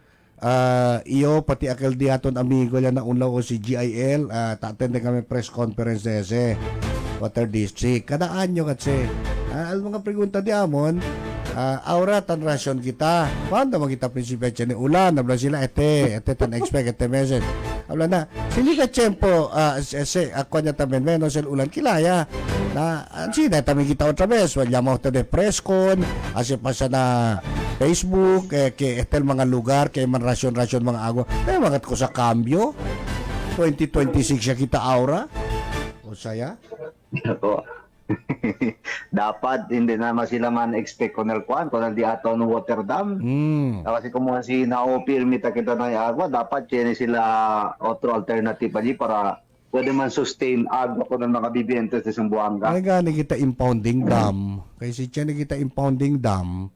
iyo, pati akal diaton amigo yan na unlaw ko si GIL, ta-attend kami press conference dese, Water District. Kadaan nyo kasi, ang mga pregunta di amon, aura tan rasyon kita. Paano naman kita prinsipya ni ulan, nabla sila, ete tan expect, ete message. Habla na, sili ka tiyempo, ako niya tamen, menos el ulan kilaya. Na, sina, tamin kita otra vez, wala mo ito de press con, asi pa sa na Facebook, ke etel mga lugar, kay man rasyon-rasyon mga agwa. Pero mga ko sa cambio, 2026 siya kita aura. O saya? Ako. Dapat hindi naman sila man expect kunel di ato ng water dam. Kasi kung mga si naopirmita kita na agwa, dapat yan sila otro alternative pa para pwede man sustain agwa ko ng mga bibiyentes sa Sambuanga. Ay gani kita impounding dam. Kasi tiyan kita impounding dam.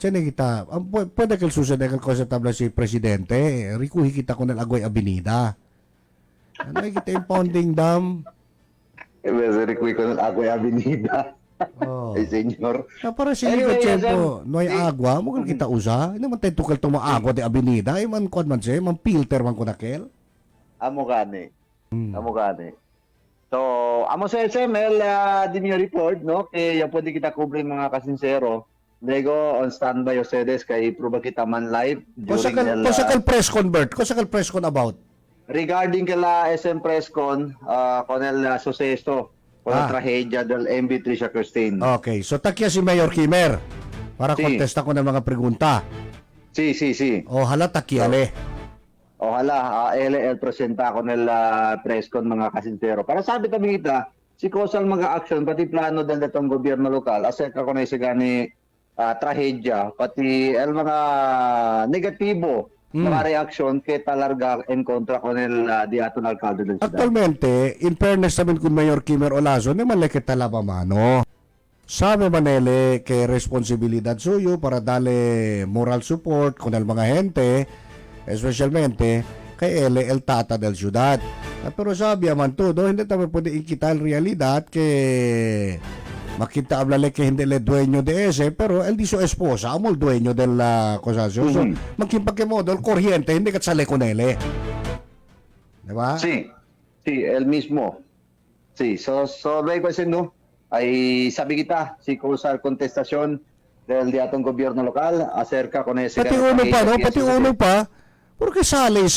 Tiyan kita, pwede kal susunod kal ko sa tabla si Presidente, rikuhi kita ko ng Agoy Avenida. Ano kita impounding dam? Very quick ko ng Agoy Avenida. Oh. Ay, senyor. Para sa anyway, tiyempo, noy agwa, mo kita usa. Hindi man tayo tukal itong mga agwa de Avenida. Ay man kwan man siya, man filter man ko nakel. Amo gani. Amo gani. So, amo sa SML, din yung report, no? Kaya pwede kita cover mga kasinsero. Lego, on standby ustedes kay pruba kita man live. Kosakal press convert, kosakal press con about. Regarding kala SM Presscon, con el suceso, con la tragedia del MV Trisha Christine. Okay, so takya si Mayor Kimer para Si. kontesta ko ng mga pregunta. Sí. Ojalá takyale. Ojalá, el presenta con el Presscon mga kasintero. Para sabi kami kita, si Kosal mga action, pati plano del datong gobyerno lokal, acerca ko na isa gani trahedya, pati el mga negatibo, mga reaksyon kay talarga en kontra con el diaton alcalde del ciudad. Actualmente, in fairness namin kun Mayor Kimer Olazo, ni malaki talaba mano. Sabi manele kay responsibilidad suyo para dale moral support con el mga gente, especialmente kay el tata del ciudad. Pero sabi man todo, hindi tayo pwede ikita el realidad que makita hablale que hindi le dueño de ese, pero él di su esposa, amo el dueño del cosa. So, magkimpagkemodo, el corriente, hindi kat sale con él. Diba? Sí, el mismo. Sí, so luego ese no, ay sabi kita, si kusar kontestasyon del diatong gobyerno lokal, acerca con ese... Pati uno pa, no? Pati uno pa. Porque sale,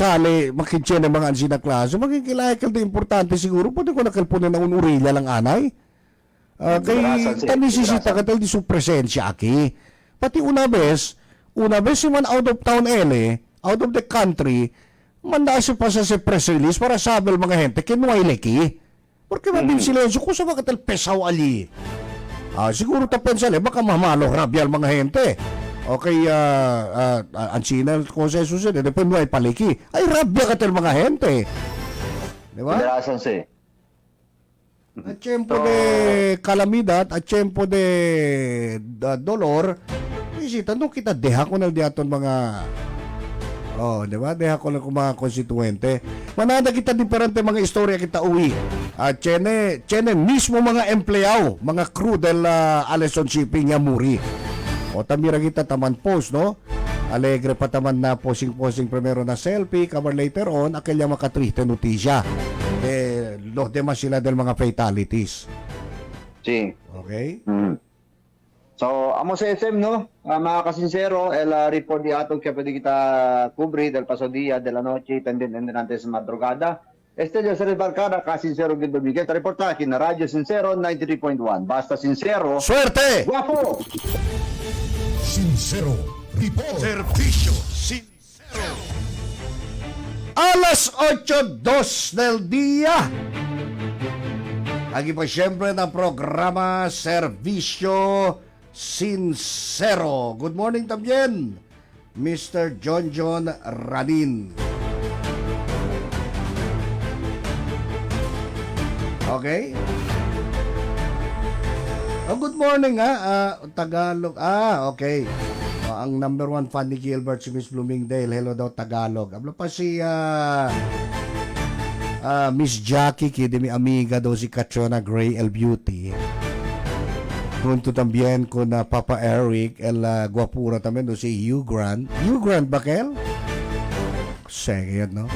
makikita ng mga ansina klase, magkikilay ka di importante siguro, pwede ko nakalpunan na unurila lang anay. Kay tanisisita ka di su presensya aki. Pati una vez si man out of town out of the country, manda si pa sa press release para sabi mga gente, kinuay leki. Porque mabin silensyo, kung sa bakit el pesaw ali. Siguro tapen baka mamalo rabyal mga gente. Okay, ansina ko sa susunod, depende ay paliki. Ay rabya ka tel mga gente. Diba? Kadalasan si. At tiempo de kalamidad, at tiempo de dolor, isita, no kita deha ko na diaton mga, di ba? Deha ko na mga konstituente. Manada kita diferente mga istorya kita uwi. At tiene mismo mga empleyao, mga crew del Alison Shipping Yamuri. O tamira kita taman post, no? Alegre pa taman na posing primero na selfie, cover later on, akilya makatriste notisya. Los demás sila del mga fatalities. Sí. Okay? So, amo sa SM, no? Mga kasinsero, el report di atong kaya pwede kita kubri del paso dia, de la noche, tendin antes madrugada. Este yo sa barkada, kasinsero gito bigay. Reportahe na Radyo Sincero 93.1. Basta sincero, Swerte! guwapo! Sincero Report. Servicio Sincero. Alas 8:02 del día. Aquí pa siyempre ng programa Servicio Sincero. Good morning también, Mr. John Ranin. Okay? Oh, good morning Tagalog. Okay. Ang number one fan ni Gilbert si Miss Bloomingdale. Hello daw Tagalog. Habla pa si Miss Jackie, que de mi amiga daw si Catriona Gray, el beauty. Junto también con Papa Eric, el guapura también daw si Hugh Grant. Hugh Grant ba, Kel? Sige yan, no?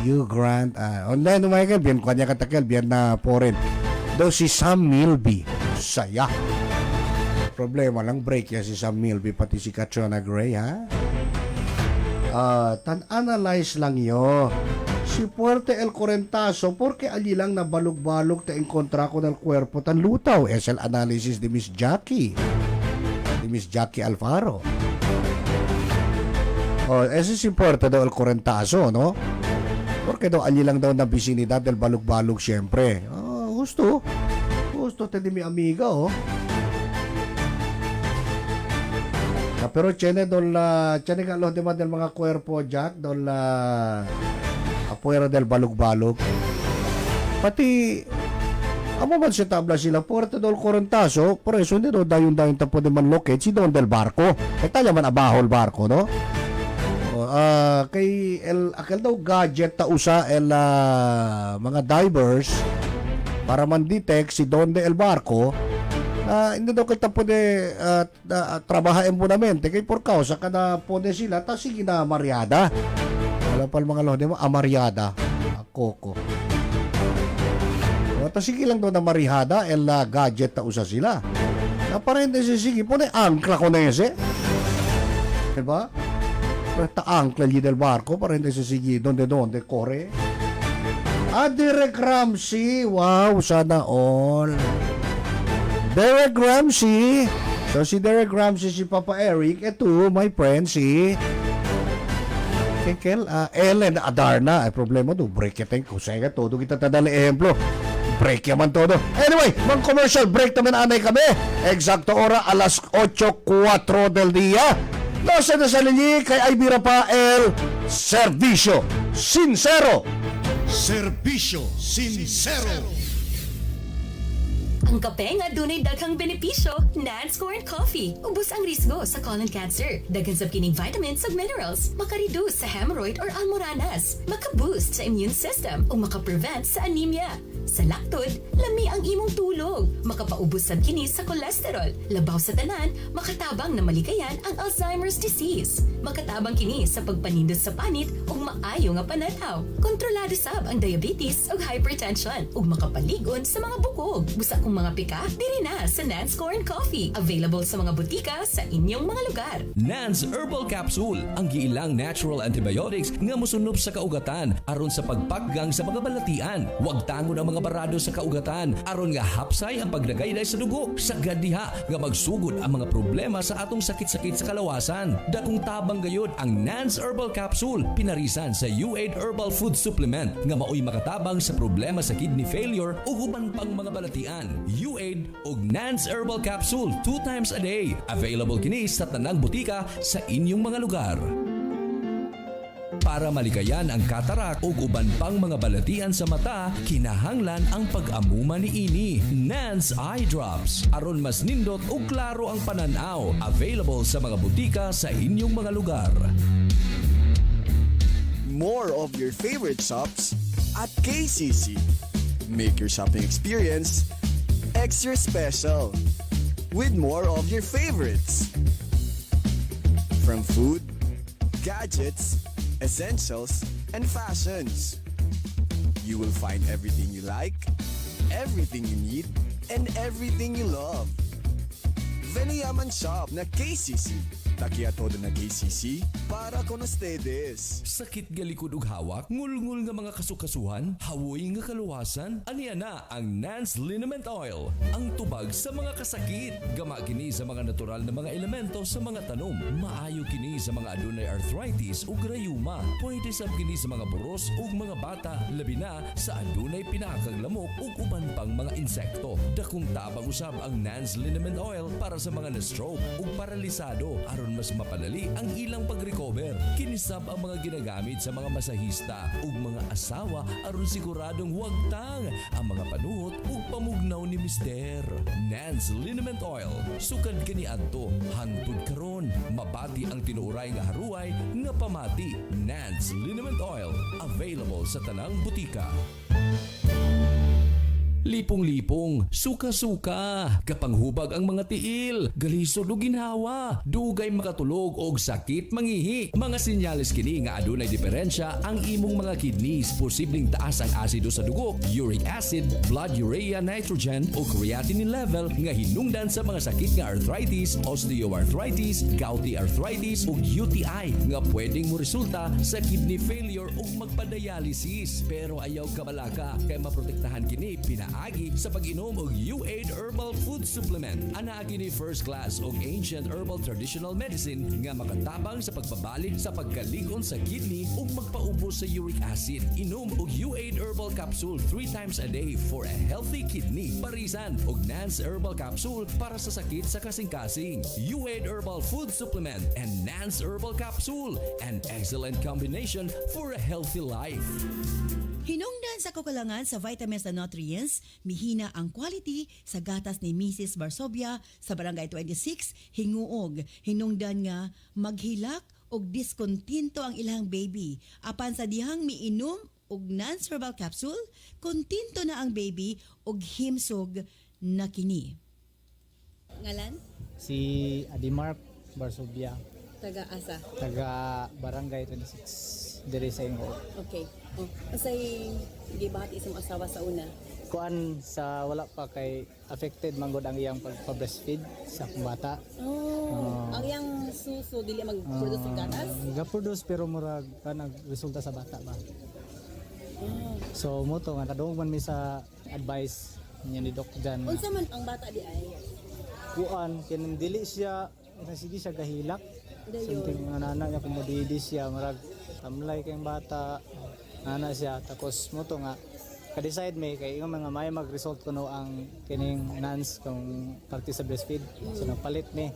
Hugh Grant. Online naman yan. Bien kanya katakel. Bien na foreign. Daw si Sam Milby. Saya. Problema lang, break ya si Sam Milby, pati si Catriona Gray, ha? Tan-analyze lang yo. Si Puerte el Correntazo, porque allí lang nabalog-balog ta enkontra ko ng cuerpo tan lutaw. Es el analysis de Miss Jackie. De Miss Jackie Alfaro. Ese si Puerte daw el Correntazo, no? Porque daw allí lang daw na bisinidad del balog-balog siyempre. Gusto. Gusto te di mi amiga, oh. Pero tiene ka los demás del mga cuerpo, Jack, afuera del balog-balog. Pati, amo man si tabla sila, Puerto del Correntazo, por eso hindi daw dayon tapo de man loket, si Don del Barco. Kaya man abajo el barco, no? Kay akal daw gadget ta usa mga divers para man detect si Don del Barco. Hindi daw kita pwede trabahain mo namin. Kay por causa kada pwede sila, ta sige na amaryada. Wala pa mga lodi mo, amaryada. Koko. Ta sige lang daw na marihada, gadget ta usa sila. Parente sige, pwede angkla ko na yun, diba? Ta angkla li del barco, parente sige, donde, corre. Derek Ramsey, wow, sana all. Derek Ramsey. So si Derek Ramsey, si Papa Eric, ito, my friend, si Ellen Adarna. Ay problema do, break yatin ko. Sige, todo kita tadali ehemplo. Break yaman todo. Anyway, mang commercial break naman anay kami. Eksakto ora, alas 8:04 del día. Nasa na sa linyi kay Aybira pa el Servicio Sincero. Servicio Sincero. Ang kape nga dunay daghang benepisyo, Nance Corn Coffee. Ubos ang risgo sa colon cancer. Daghan sab kining vitamins ug minerals. Maka-reduce sa hemorrhoid or almoranas. Maka-boost sa immune system ug maka-prevent sa anemia. Sa laktod, lami ang imong tulog. Makapaubos sab kini sa cholesterol. Labaw sa tanan, makatabang na malikayan ang Alzheimer's disease. Makatabang kini sa pagpanindot sa panit ug maayo nga pananaw. Kontrolado sab ang diabetes ug hypertension ug makapaligon sa mga bukog. Busa kung mga pika, diri na sa Nance Corn Coffee. Available sa mga butika sa inyong mga lugar. Nance Herbal Capsule, ang giilang natural antibiotics nga mosunop sa kaugatan aron sa pagpaggang sa mga balatian. Huwag tangon ang mga barado sa kaugatan aron nga hapsay ang pagdagayday sa dugo. Sagad diha nga magsugod ang mga problema sa atong sakit-sakit sa kalawasan. Dakong tabang gayud ang Nance Herbal Capsule, pinarisan sa U8 Herbal Food Supplement nga maoy makatabang sa problema sa kidney failure ug uban pang mga balatian. U8 ug Nance Herbal Capsule 2 times a day. Available kini sa tanang butika sa inyong mga lugar. Para malikayan ang katarak ug uban pang mga balatian sa mata, kinahanglan ang pag-amuma niini. Nance Eye Drops aron mas nindot ug klaro ang pananaw. Available sa mga butika sa inyong mga lugar. More of your favorite shops at KCC. Make your shopping experience extra special with more of your favorites. From food, gadgets, essentials, and fashions. You will find everything you like, everything you need, and everything you love. Veniaman Shop na KCC. Takia todo na KCC para con ustedes. Sakit galikod ug hawak, ngulngul nga mga kasukasuhan, hawoy nga kaluwasan, aniya na ang Nance Liniment Oil. Ang tubag sa mga kasakit, gama kini sa mga natural na mga elemento sa mga tanom. Maayo kini sa mga adunay arthritis ug rayuma. Pwede sab kini sa mga boros ug mga bata, labi na sa adunay pinakang lamok ug uban pang mga insekto. Dakong tabang usab ang Nance Liniment Oil para sa mga na-stroke ug paralisado aron mas mapadali ang ilang pag-recover. Kinisab ang mga ginagamit sa mga masahista ug mga asawa aron siguradong wagtang ang mga panuhot ug pamugnaw ni Mister. Nance Liniment Oil, sukad kani adto hangtod karon, mabati ang tinuuray nga haruay nga pamati. Nance Liniment Oil, available sa tanang butika. Lipong-lipong, suka-suka, kapanghubag ang mga tiil, galisod o ginhawa, dugay makatulog og sakit mangihi. Mga senyales kini nga adunay diferensya ang imong mga kidneys, posibleng taas ang asido sa dugo, uric acid, blood urea nitrogen o creatinine level nga hinungdan sa mga sakit nga arthritis, osteoarthritis, gouty arthritis ug UTI nga pwedeng mo resulta sa kidney failure ug magpa-dialysis. Pero ayaw kabalaka kay maprotektahan kini pinaagi sa pag-inom og U8 Herbal Food Supplement. Ana kini first class og ancient herbal traditional medicine nga makatabang sa pagbabalik sa pagkalig-on sa kidney ug magpaubos sa uric acid. Inom og U8 Herbal Capsule 3 times a day for a healthy kidney. Parisan og Nance Herbal Capsule para sa sakit sa kasing-kasing. U8 Herbal Food Supplement and Nance Herbal Capsule, an excellent combination for a healthy life. Hinungdan sa kakulangan sa vitamins na nutrients, mihina ang quality sa gatas ni Mrs. Barsobia sa Barangay 26, Hinguog. Hinungdan nga maghilak og diskontinto ang ilang baby. Apan sa dihang miinom og Nance Herbal Capsule, kontinto na ang baby og himsog na kini. Ngalan? Si Adimark Barsubia, Taga-asa. taga Barangay 26, diri sa Ingo. Okay. Oh. Asay gibahat isang asawa sa una. Kuan sa wala pa kay affected manggod ang iyang pagpa-breastfeed sa akong bata. Oh. Ang iyang suso dili mag-produce ng gatas? Ga-produce pero murag nagresulta sa bata ba. So mo to nga nadungog man mi sa advice niya ni Doc Jan. Unsa man ang bata di ay? Kuan kining dili siya sige siya gahilak. Dayon. Something nga nana niya kumudidi siya murag tamlay kayong bata. Nana siya tapos mo to nga ka-decide may kay nga mga may mag-result kuno ang kining Nance kung parte sa breastfeed. So nagpalit mi.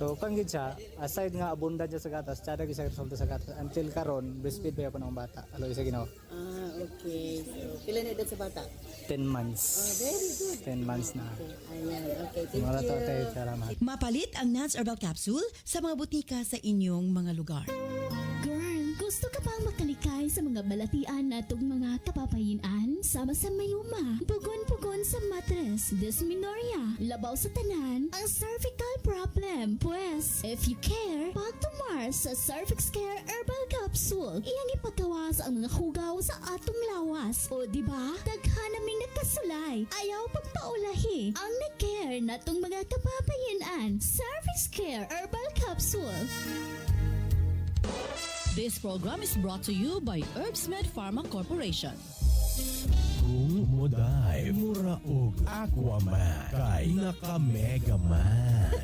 So kangid siya aside nga abundant siya sa gatas, tsada gyud siya resulta sa gatas until karon breastfeed pa ako ng bata. Alo isa Ginoo. Ah, okay. So, pila na edad sa bata? 10 months. Oh, very good. 10 months na. Okay. Ayan. Okay, thank Mara to tayo you. salamat. Mapalit ang Nance Herbal Capsule sa mga butika sa inyong mga lugar. Girl, gusto ka bang makalikay sa mga balatian natong mga kapapayinan? Sama sa mayuma, pugon-pugon sa matres, dysmenorrhea, labaw sa tanan, ang cervical problem. Pues, if you care, pagtumar sa Cervix Care Herbal Capsule. Iyang ipagawas ang mga hugaw sa atong lawas. O diba, daghan naming nakasulay. Ayaw pagpaulahi. Ang na-care natong mga kapapayinan. Cervix Care Herbal Capsule. This program is brought to you by Herbsmed Pharma Corporation. Kung moday mura og Aquaman kay naka-Mega Man.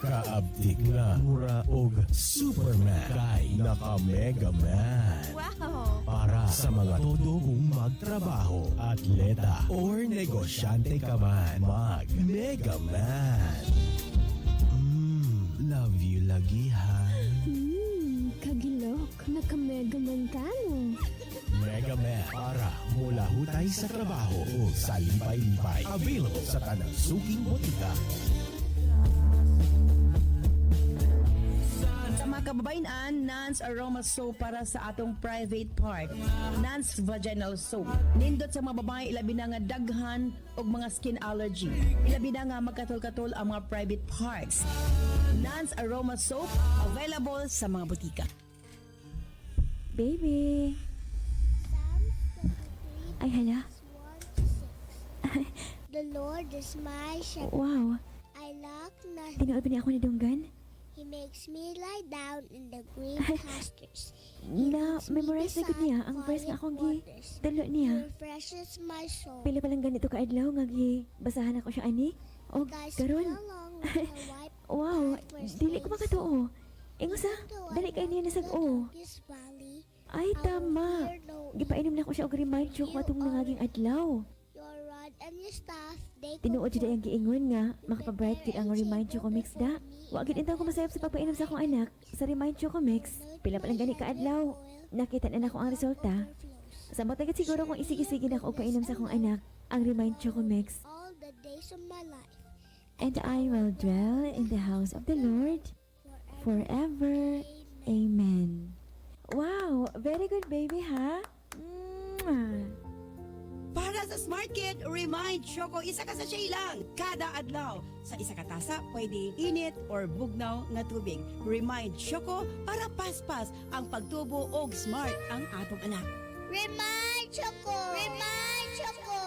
Kaabtik nga mura og Superman kay naka-Mega Man. Wow! Para sa mga todong magtrabaho, atleta or negosyante ka man, mag-Mega Man. Love you lagi ha. Kagilok, naka-megaman ka no? Mega Man para mula hutay sa trabaho o sa lipay-lipay. Available sa tanang suking botika. Sa mga kababayan, Nance Aroma Soap para sa atong private part. Nance Vaginal Soap. Nindot sa mga babae, ilabi na nga daghan o mga skin allergy. Ilabi na nga magkatol-katol ang mga private parts. Nance Aroma Soap, available sa mga butika. Baby. Ay, hala. The Lord is my shepherd. Wow. I anak na Tinuod ba niya ako ni Dunggan? he makes me lie down in the green pastures. Na memorize na gud niya ang verse nga akong tulo He niya. refreshes my soul. Pila pa lang ganito kaadlaw nga basahan ako siya ani. O Guys, karon. along with a white Wow, dili ko makatuo. Ingusa, dali kay niya nasag-o. This valley, Ay tama. Gipainom na ko siya og remind ko atong nangaging adlaw. your rod and your staff, they Tinuod jud ang giingon nga makapabright gid ang remind ko mix da. Wa gid intaw ko masayop sa pagpainom sa akong anak sa remind ko mix. Pila pa lang gani ka adlaw. Nakita na nako ang resulta. Samot na gid siguro kung isig-isigi na ako og painom sa akong anak ang remind ko mix. all the days of my life. And I will dwell in the house of the Lord forever. Amen. Wow, very good baby ha. Mwah. Para sa Smart Kid, remind Choco isa ka sa lang kada adlaw. Sa isa ka tasa, pwede init or bugnaw nga tubig. Remind Choco para paspas ang pagtubo og smart ang atong anak. Remind Choco! Remind Choco!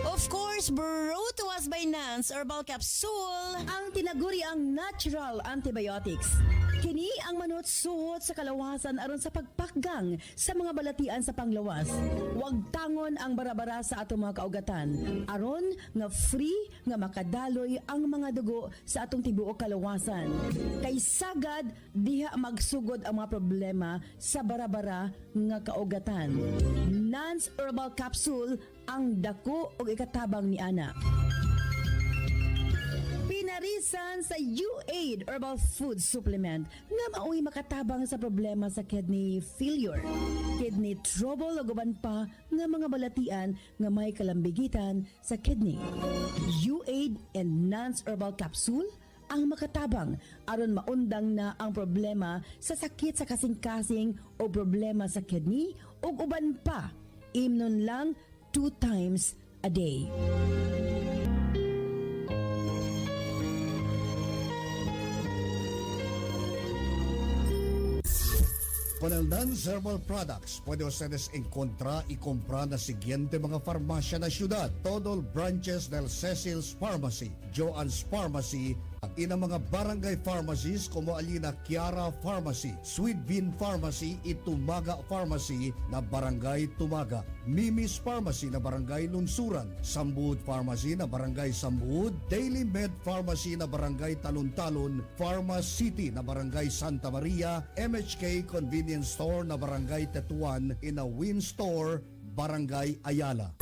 Of course, brought to us by Nance Herbal Capsule, ang tinaguri ang natural antibiotics. Kini ang manot suhot sa kalawasan aron sa pagpakgang sa mga balatian sa panglawas. Huwag tangon ang barabara sa atong mga kaugatan aron nga free nga makadaloy ang mga dugo sa atong tibuok kalawasan. Kay sagad diha magsugod ang mga problema sa barabara nga kaugatan. Nance Herbal Capsule ang dako og ikatabang ni ana. Pinarisan sa U-Aid Herbal Food Supplement nga mao'y makatabang sa problema sa kidney failure, kidney trouble o guban pa nga mga balatian nga may kalambigitan sa kidney. U-Aid and Nance Herbal Capsule ang makatabang aron maundang na ang problema sa sakit sa kasing-kasing o problema sa kidney o uban pa. Imnon lang 2 times a day. Con el Nance Herbal Products, puede ustedes encontrar y comprar na siguiente mga farmasya na syudad. Total branches del Cecil's Pharmacy, Joann's Pharmacy, ina mga barangay pharmacies como Alina Kiara Pharmacy, Sweet Bean Pharmacy, Itumaga Pharmacy na Barangay Tumaga, Mimi's Pharmacy na Barangay Lunsuran, Sambud Pharmacy na Barangay Sambud, Daily Med Pharmacy na Barangay Talon-Talon, Pharma City na Barangay Santa Maria, MHK Convenience Store na Barangay Tetuan, ina Win Store, Barangay Ayala.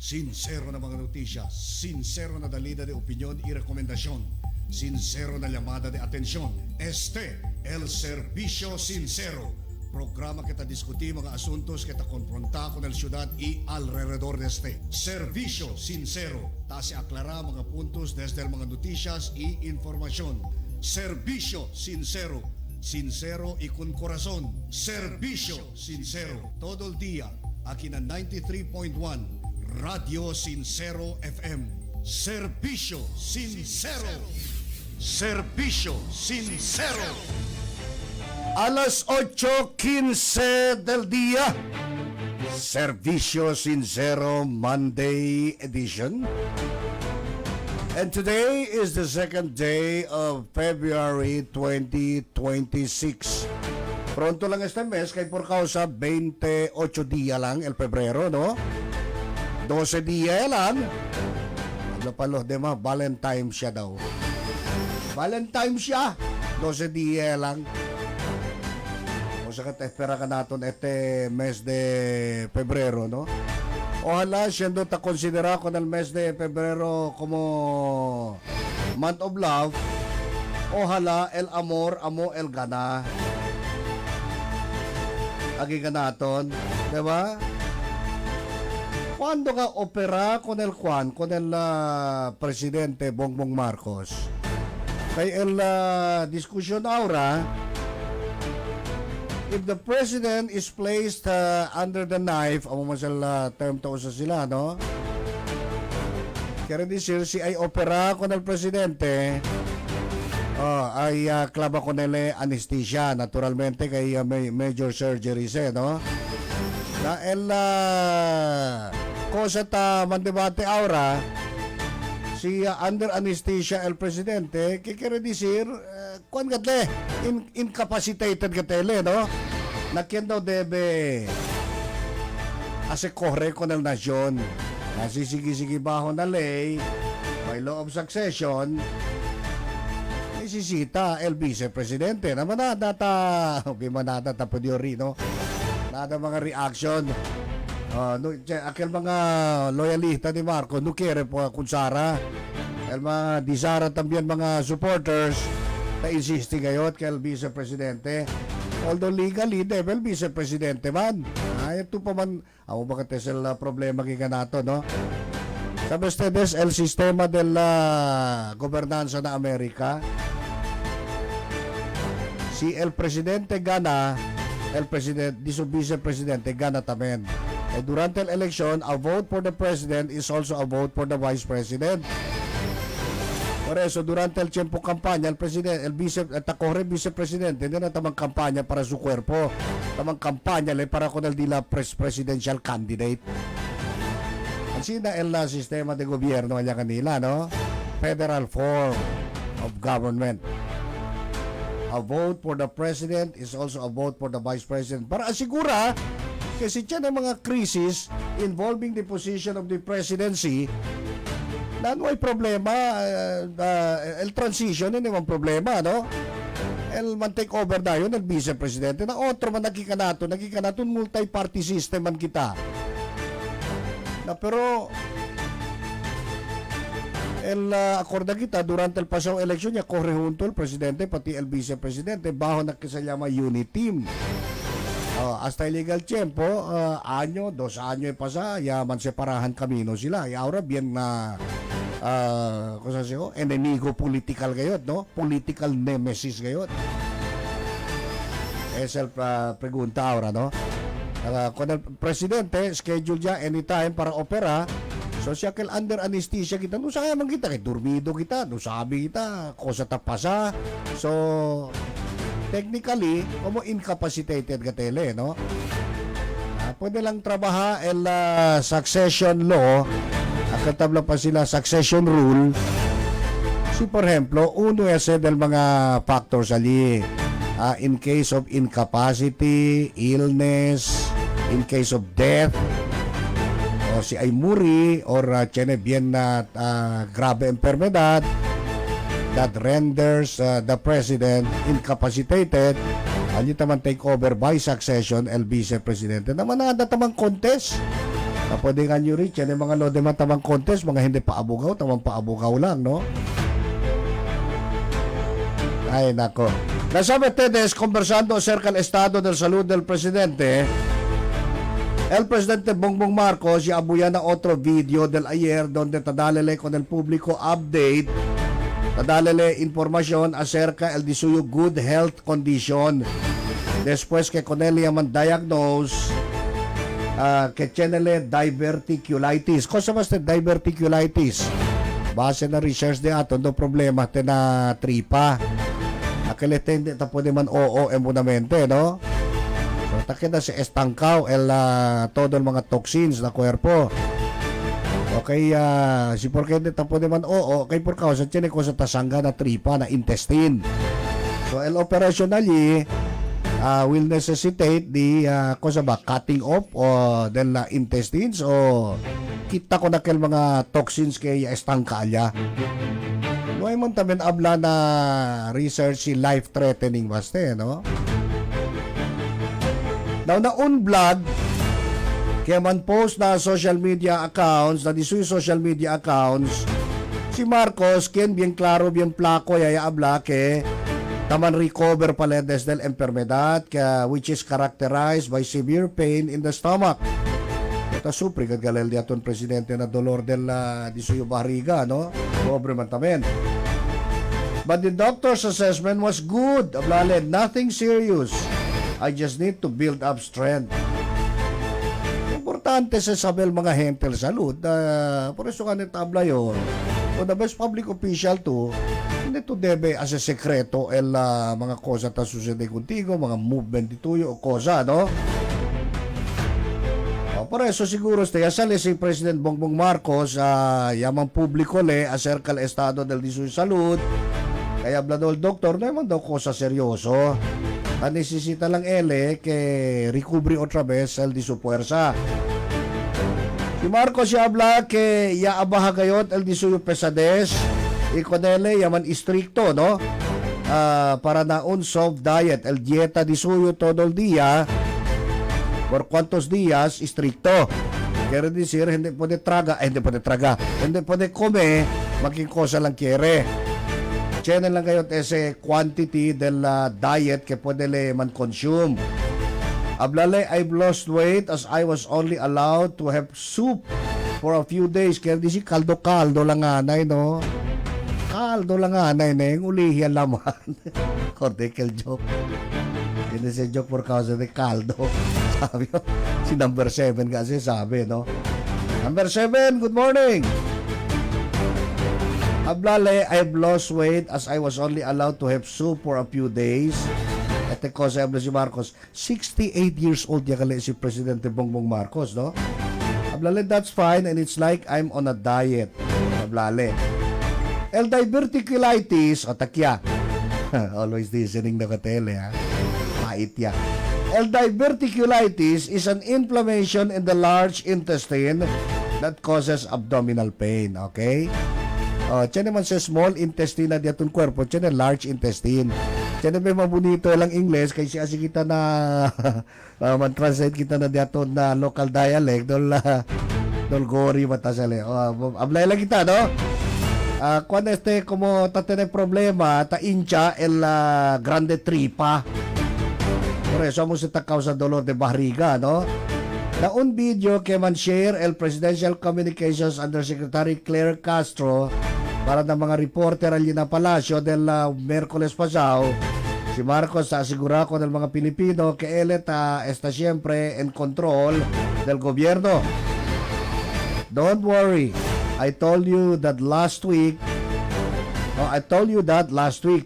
Sincero na mga notisya, sincero na dalida de opinión y rekomendasyon, sincero na llamada de atención. Este, el Servicio Sincero. Programa que ta discutir mga asuntos que ta konfronta con el ciudad y alrededor de este. Servicio Sincero. Ta se aclara mga puntos desde el mga noticias y información. Servicio Sincero. Sincero y con corazón. Servicio Sincero. Todo el día, aquí na 93.1. Radio Sincero FM. Servicio Sincero. Servicio Sincero. Alas 8:15 del día. Servicio Sincero Monday edition. And today is the second day of February 2026. Pronto lang este mes, kay por causa 28 día lang el Pebrero, no? 12 dia lang. Ano pa los demás, Valentine siya daw. Valentine siya. 12 dia lang. O sa espera ka natin este mes de Pebrero, no? Ojalá siendo ta considera con el mes de Pebrero como month of love. Ojalá el amor amo el gana. Agi ka natin, diba? Cuando ka opera con el presidente Bongbong Marcos, kay el diskusyon ahora, if the president is placed under the knife, amo masal term to sa sila, no? Kaya rin si ay opera con el presidente, ay klaba con el anesthesia, naturalmente kay major surgeries, no? na el cosa ta mandebate ahora si under anesthesia el presidente que quiere decir kung gatle incapacitated gatele no na quien daw debe ase corre con el nasyon nasisigi-sigi baho na ley may law of succession isisita el vice-presidente na manada ta bimanada ta podiori no nada mga reaction aquel mga loyalista ni Marco no quiere po kunsara el mga disara también mga supporters na insiste gayot kay el vice-presidente although legally debe el vice-presidente man ito pa man ako bakit es el problema kaya nato no. ¿Sabe ustedes el sistema de la gobernanza de América? Si el presidente gana, el presidente, di su vicepresidente gana también. Durante la elección, a vote for the president is also a vote for the vice president. Por eso, durante el tiempo campaña, el presidente, el vicepresidente, hindi na tamang kampanya para su cuerpo. Tamang kampanya le para con el dila presidential candidate. Así na el sistema de gobierno niya kanila, no? Federal form of government. A vote for the president is also a vote for the vice president. Para asigura, kasi siya ng mga crisis involving the position of the presidency, na may problema, el transition, hindi naman problema, no? El man take over na yun, el vice-presidente, na otro man nakikanato multi-party system man kita. Na pero acorda kita durante el pasado eleksyon niya corre junto el presidente pati el vicepresidente bajo na que se llama unit team hasta illegal tiempo año, 2 años pasa ya man separahan camino sila y ahora bien na cosa siyo enemigo political gayot no political nemesis gayot es el pregunta ahora no. Kung el presidente schedule niya anytime para opera so siya kel under anesthesia kita no saya man kita kay durmido kita no sabi kita cosa tapasa so technically como incapacitated gatele no pwede lang trabaha el succession law akatabla pa sila succession rule si por ejemplo uno ese del mga factors ali in case of incapacity illness in case of death o si ay muri or tiene bien na grave enfermedad that renders the president incapacitated ali taman take over by succession el vice-presidente naman na tamang contest na pwede nga nyo rin yan mga lo naman tamang contest mga hindi paabugaw tamang paabugaw lang no ay nako nasabi ustedes conversando acerca del estado del salud del presidente. El presidente Bongbong Marcos ya abuya na otro video del ayer donde tadalele con el público update, tadalele información acerca el de suyo good health condition. Después que con él yaman diagnose que tiene diverticulitis. Cosa ba este diverticulitis? Base na research de ato, no problema te na tripa. Aquel hindi ta pwede man oo emunamente, no? Takin na si estangkaw todo el mga toxins na cuerpo. Okay, si porque hindi tapo naman okay por causa tiene ko sa tasangga na tripa na intestine. So el operationally will necessitate the cosa ba cutting off del intestines o kita ko na kel mga toxins kay estangka alya. No ay man tamen abla na research si life threatening baste, no? Now na vlog kaya man post na social media accounts na disuy social media accounts si Marcos quien bien claro bien placo yaya habla que taman recover pala desde la enfermedad which is characterized by severe pain in the stomach. Ito supri gagalel di aton presidente na dolor del disuyo barriga no pobre man tamen. But the doctor's assessment was good. Ablale, nothing serious. I just need to build up strength. Importante sa sabel mga hentel salud. Por eso kanit tabla yun. O the best public official to, hindi to debe as a sekreto el mga cosa ta sucede contigo, mga movement dituyo o cosa, no? por eso siguro sale si President Bongbong Marcos yamang publiko acerca el estado del di su salud. Kaya hablado el doctor, no naman daw cosa seryoso. Necesita lang que recubri otra vez el di su fuerza. Si Marcos ya habla que ya abaha gayot el di su pesadez y con yaman estricto, no? Para na un soft diet, el dieta di suyo todo el día. Por cuantos días, estricto. Quiere decir, hindi pwede come, maging cosa lang quiere. Channel lang kayo ese quantity del diet que pwede le man consume. Ablale, I've lost weight as I was only allowed to have soup for a few days. Kaya di si kaldo-kaldo lang anay, no? Kaldo lang anay, yung ulihian laman. Cordical joke. Hindi si joke for causa de caldo. Sabi ko, si number 7 kasi sabi, no? Number 7, good morning! Ablale, I've lost weight as I was only allowed to have soup for a few days. At the cause of si Marcos, 68 years old ya kali si Presidente Bongbong Marcos, no? Ablale, that's fine and it's like I'm on a diet. Ablale. El diverticulitis, o takya. Always listening na katele, ha? Pait ya. El diverticulitis is an inflammation in the large intestine that causes abdominal pain, okay? Tiyan naman sa small intestine na diatong kwerpo, tiyan na large intestine. Tiyan na may mabunito lang English, kasi asi kita na man-translate kita na diaton na local dialect, dol gori matasale. Ablay lang kita, no? Cuando como tatene problema, ta hincha el grande tripa. Por eso mo sa causa dolor de barriga, no? Na un video que man share el Presidential Communications Undersecretary Claire Castro para ng mga reporter al na Palacio del Miyerkules pasado. Si Marcos asigura con el mga Pilipino que él está siempre en control del gobierno. Don't worry. I told you that last week.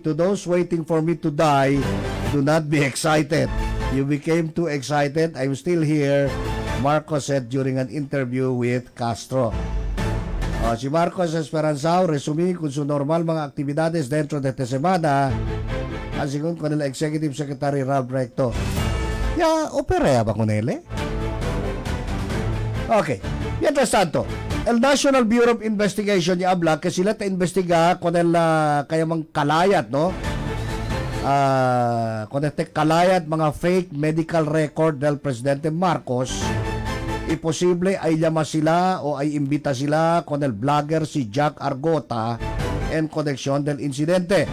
To those waiting for me to die, do not be excited. You became too excited. I'm still here, Marcos said during an interview with Castro. Si Marcos Esperanzao resumí con su normal mga actividades dentro de esta semana, así con el Executive Secretary Ralph Recto. Ya, operea ba con él, Okay. Mientras tanto, el National Bureau of Investigation ya habla que sila te investiga con el kayamang kalayat, no? Con este kalayat mga fake medical record del Presidente Marcos, posible ay llama sila o ay imbita sila con el vlogger si Jack Argota en koneksyon del insidente.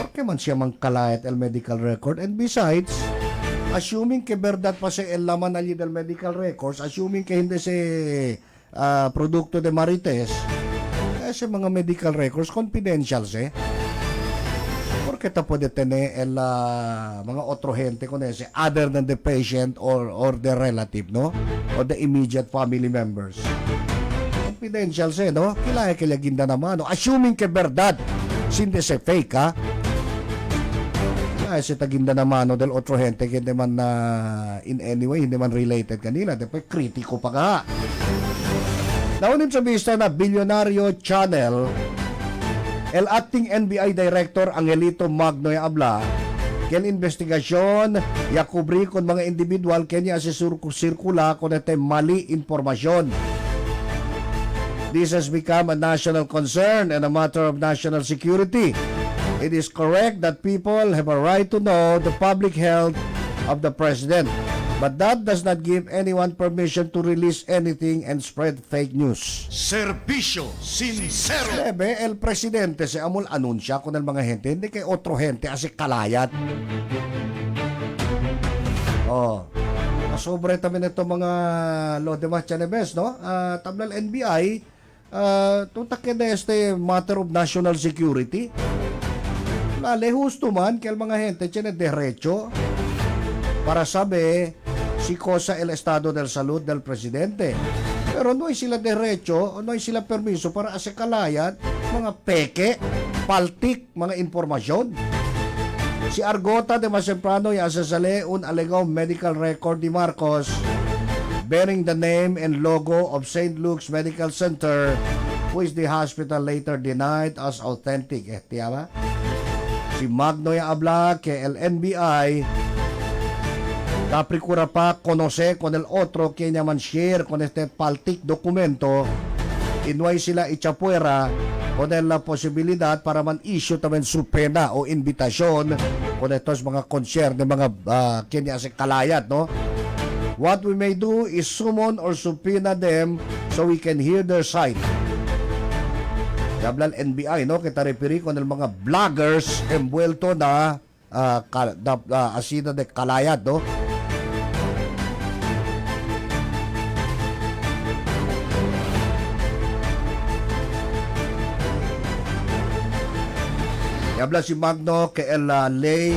Porque man siya mang kalayat el medical record, and besides, assuming que verdad pa si el laman allí del medical records, assuming que hindi si produkto de Marites, kasi mga medical records confidential porque ta pwede tener el mga otro gente con ese other than the patient or the relative, no? Or the immediate family members. Confidential no? Kailangan kaya ginda naman, no? Assuming que verdad, hindi se fake, ha? Kaya si taginda naman, no? Del otro gente, hindi man in any way, hindi man related kanila. Depoy, kritiko pa ka. Naunin sa vista na Bilyonaryo Channel, el acting NBI Director Angelito Magnoy Abla, ken investigasyon ya kubri kon mga individual kenya sirkula kon ete mali informasyon. This has become a national concern and a matter of national security. It is correct that people have a right to know the public health of the president, but that does not give anyone permission to release anything and spread fake news. Servisyo sincero. Lebe, el presidente se amol anunsya con el mga gente, hindi kay otro gente asi kalayat. Sobre tamin ito mga lo de Machanebes, no? Tablal NBI, tutakin na este matter of national security. Lale, husto man, kaya mga gente, tiyan derecho para sabi si cosa el estado del salud del presidente. Pero no hay sila derecho, no hay sila permiso para asikalayat mga peke, paltik, mga informasyon. Si Argota de Masemprano y asasale un alegaw medical record ni Marcos bearing the name and logo of St. Luke's Medical Center, which the hospital later denied as authentic. Tiyama? Si Magnoy habla que el NBI la procura pa conocer con el otro que llaman share con este paltic documento y no hay sila ichapuera con la posibilidad para man-issue tamang supena o invitasyon con estos mga concern ng mga kanya sa kalayat, no? What we may do is summon or subpoena them so we can hear their side. Habla el NBI, no? Kita referi con el mga vloggers envuelto na asina de kalayat, no? Habla si Magno que el ley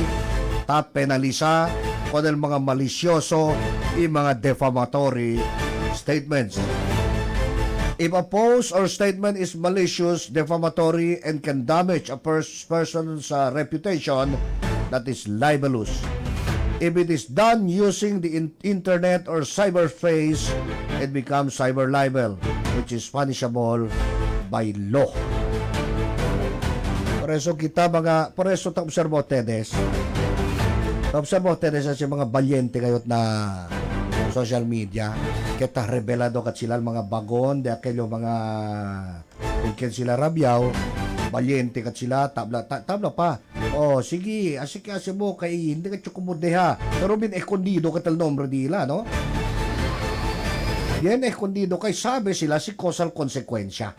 ta penaliza con el mga malisyoso y mga defamatory statements. If a post or statement is malicious, defamatory, and can damage a person's reputation, that is libelous. If it is done using the internet or cyberspace, it becomes cyber libel, which is punishable by law. Por eso ta observo ustedes sa mga balyente kayot na social media, kita revelado kat sila mga bagon, de aquello mga kung sila rabyaw, balyente kat sila, tabla pa. Oh, sige, asik mo kay hindi ka tsukumudeha. Pero bin escondido kat el nombre dila, no? Bien escondido kay sabi sila si causal konsekwensya.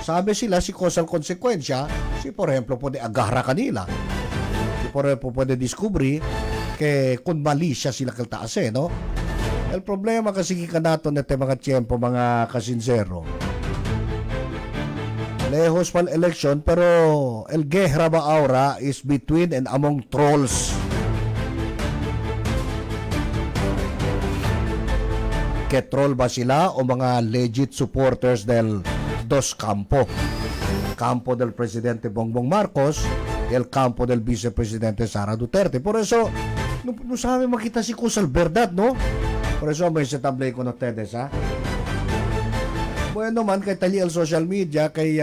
Sabi sila si causal konsekwensya, si por ejemplo pwede agarra kanila. Si por ejemplo pwede descubrir que kung mali siya sila kaltaas, no? El problema kasi kikanato nete mga tiyempo, mga kasinsero. Lejos pal election pero el guerra ba aura is between and among trolls. Ke troll ba sila o mga legit supporters del dos campo del presidente Bongbong Marcos y el campo del vicepresidente Sara Duterte. Por eso no sabe makita si kusal verdad, no? Por eso may setable ko no ustedes, ha? Bueno man kay tali el social media kay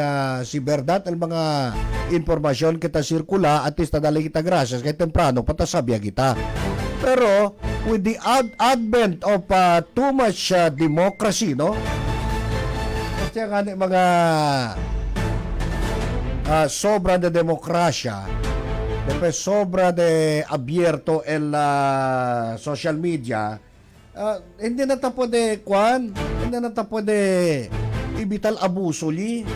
si verdad el mga informasyon kita sirkula at least dali kita gracias kay temprano patasabya kita. Pero with the advent of too much democracy, no? Kasi nga mga sobra de demokrasya, después sobra de abierto el social media, hindi na ta pwede hindi na ta pwede ibital abuso li.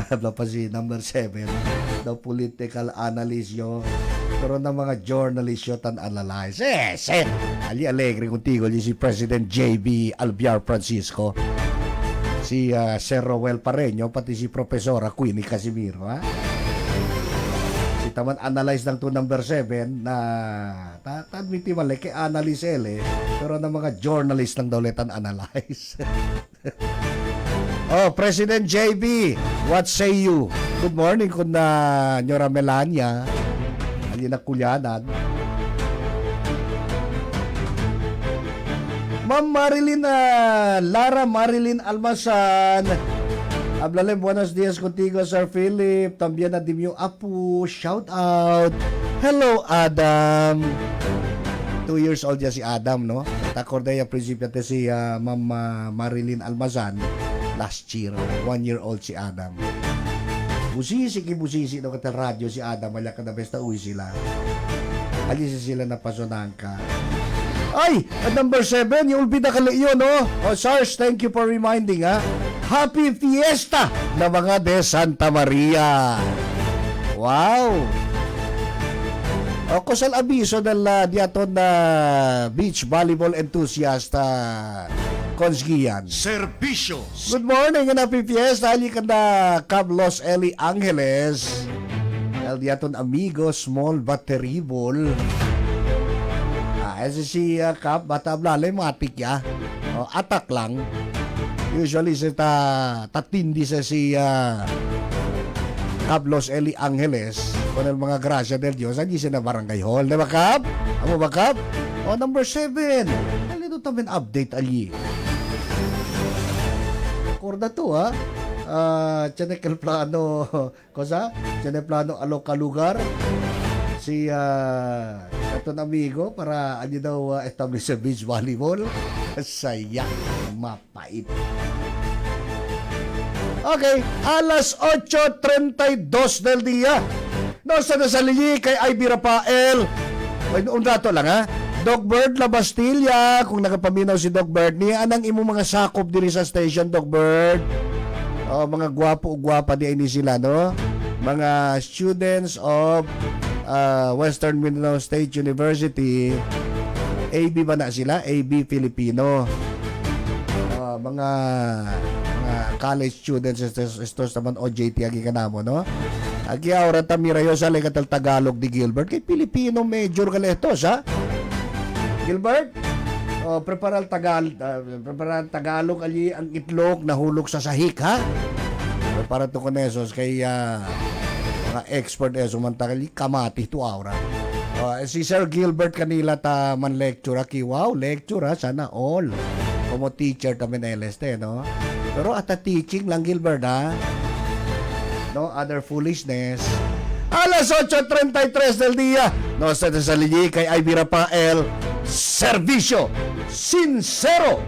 Habla pa si number 7, the political analyst yo. Pero ng mga journalist yun tan analyze. Ali alegre contigo si President J.B. Albiar Francisco. Si Sir Roel Pareño, pati si Profesora Queenie Casimiro, ha? Si taman analyze lang to number 7 na admiti mali kay analyze pero ng mga journalist lang daw letan analyze. Oh, President JB, what say you? Good morning kun na Nyora Melania. Ali na kulyanan. Ma'am Marilyn, Lara Marilyn Almasan. Hablale, buenos días contigo, Sir Philip. También na Dimyo Apu. Shout out. Hello, Adam. 2 years old ya si Adam, no? Takorde ya prinsipyate si Ma'am Marilyn Almasan. Last year, 1 year old si Adam. Busisi no kata radyo si Adam, wala ka na besta uwi sila. Alisa sila na pasonangka. Ay, at number 7, yung ulbida ka yun, no? Oh, Sars, thank you for reminding, ha? Happy Fiesta na mga de Santa Maria. Wow! O, kusal abiso diaton na beach volleyball enthusiast Consgian. Servisyo. Good morning and happy fiesta. Ali ka na Cablos Eli Angeles. El diaton amigo, small but terrible. Ese si Cap, bata blale, matik ya. Atak lang. Usually sa tatindi sa si Cablos Eli Angeles con el mga Gracia del Dios hindi sila barangay hall, di ba Kap? Amo ba Kap? O number 7 alito tamin update ali korda to ha tiyan el plano cosa? Tiyan el plano aloka lugar si itong amigo para ano daw establish sa beach volleyball saya mapait. Okay, alas 8:32 del día. No sa nasalili kay Ivy Rafael. Un rato lang ha. Dogbird La Bastilla, kung nakapaminaw si Dogbird, niya anang imo mga sakop diri sa station, Dogbird. Oh, mga gwapo-gwapa di ini sila, no? Mga students of Western Mindanao State University. AB ba na sila? AB Filipino. Mga college students estos naman OJT agi kanamo no agi ahora tamirayo sa legatal Tagalog di Gilbert kay Filipino major kaletos ha Gilbert preparal Tagalog ali ang itlog nahulog sa sahik ha para to konesos kay mga expert eso man takali kamati to ahora si Sir Gilbert kanila ta man lecture aki wow lecture ha sana all como teacher tamen LST no pero at a teaching lang Gilbert ha no other foolishness alas 8:33 del día no sa saligi kay Ivy Rafael Servicio Sincero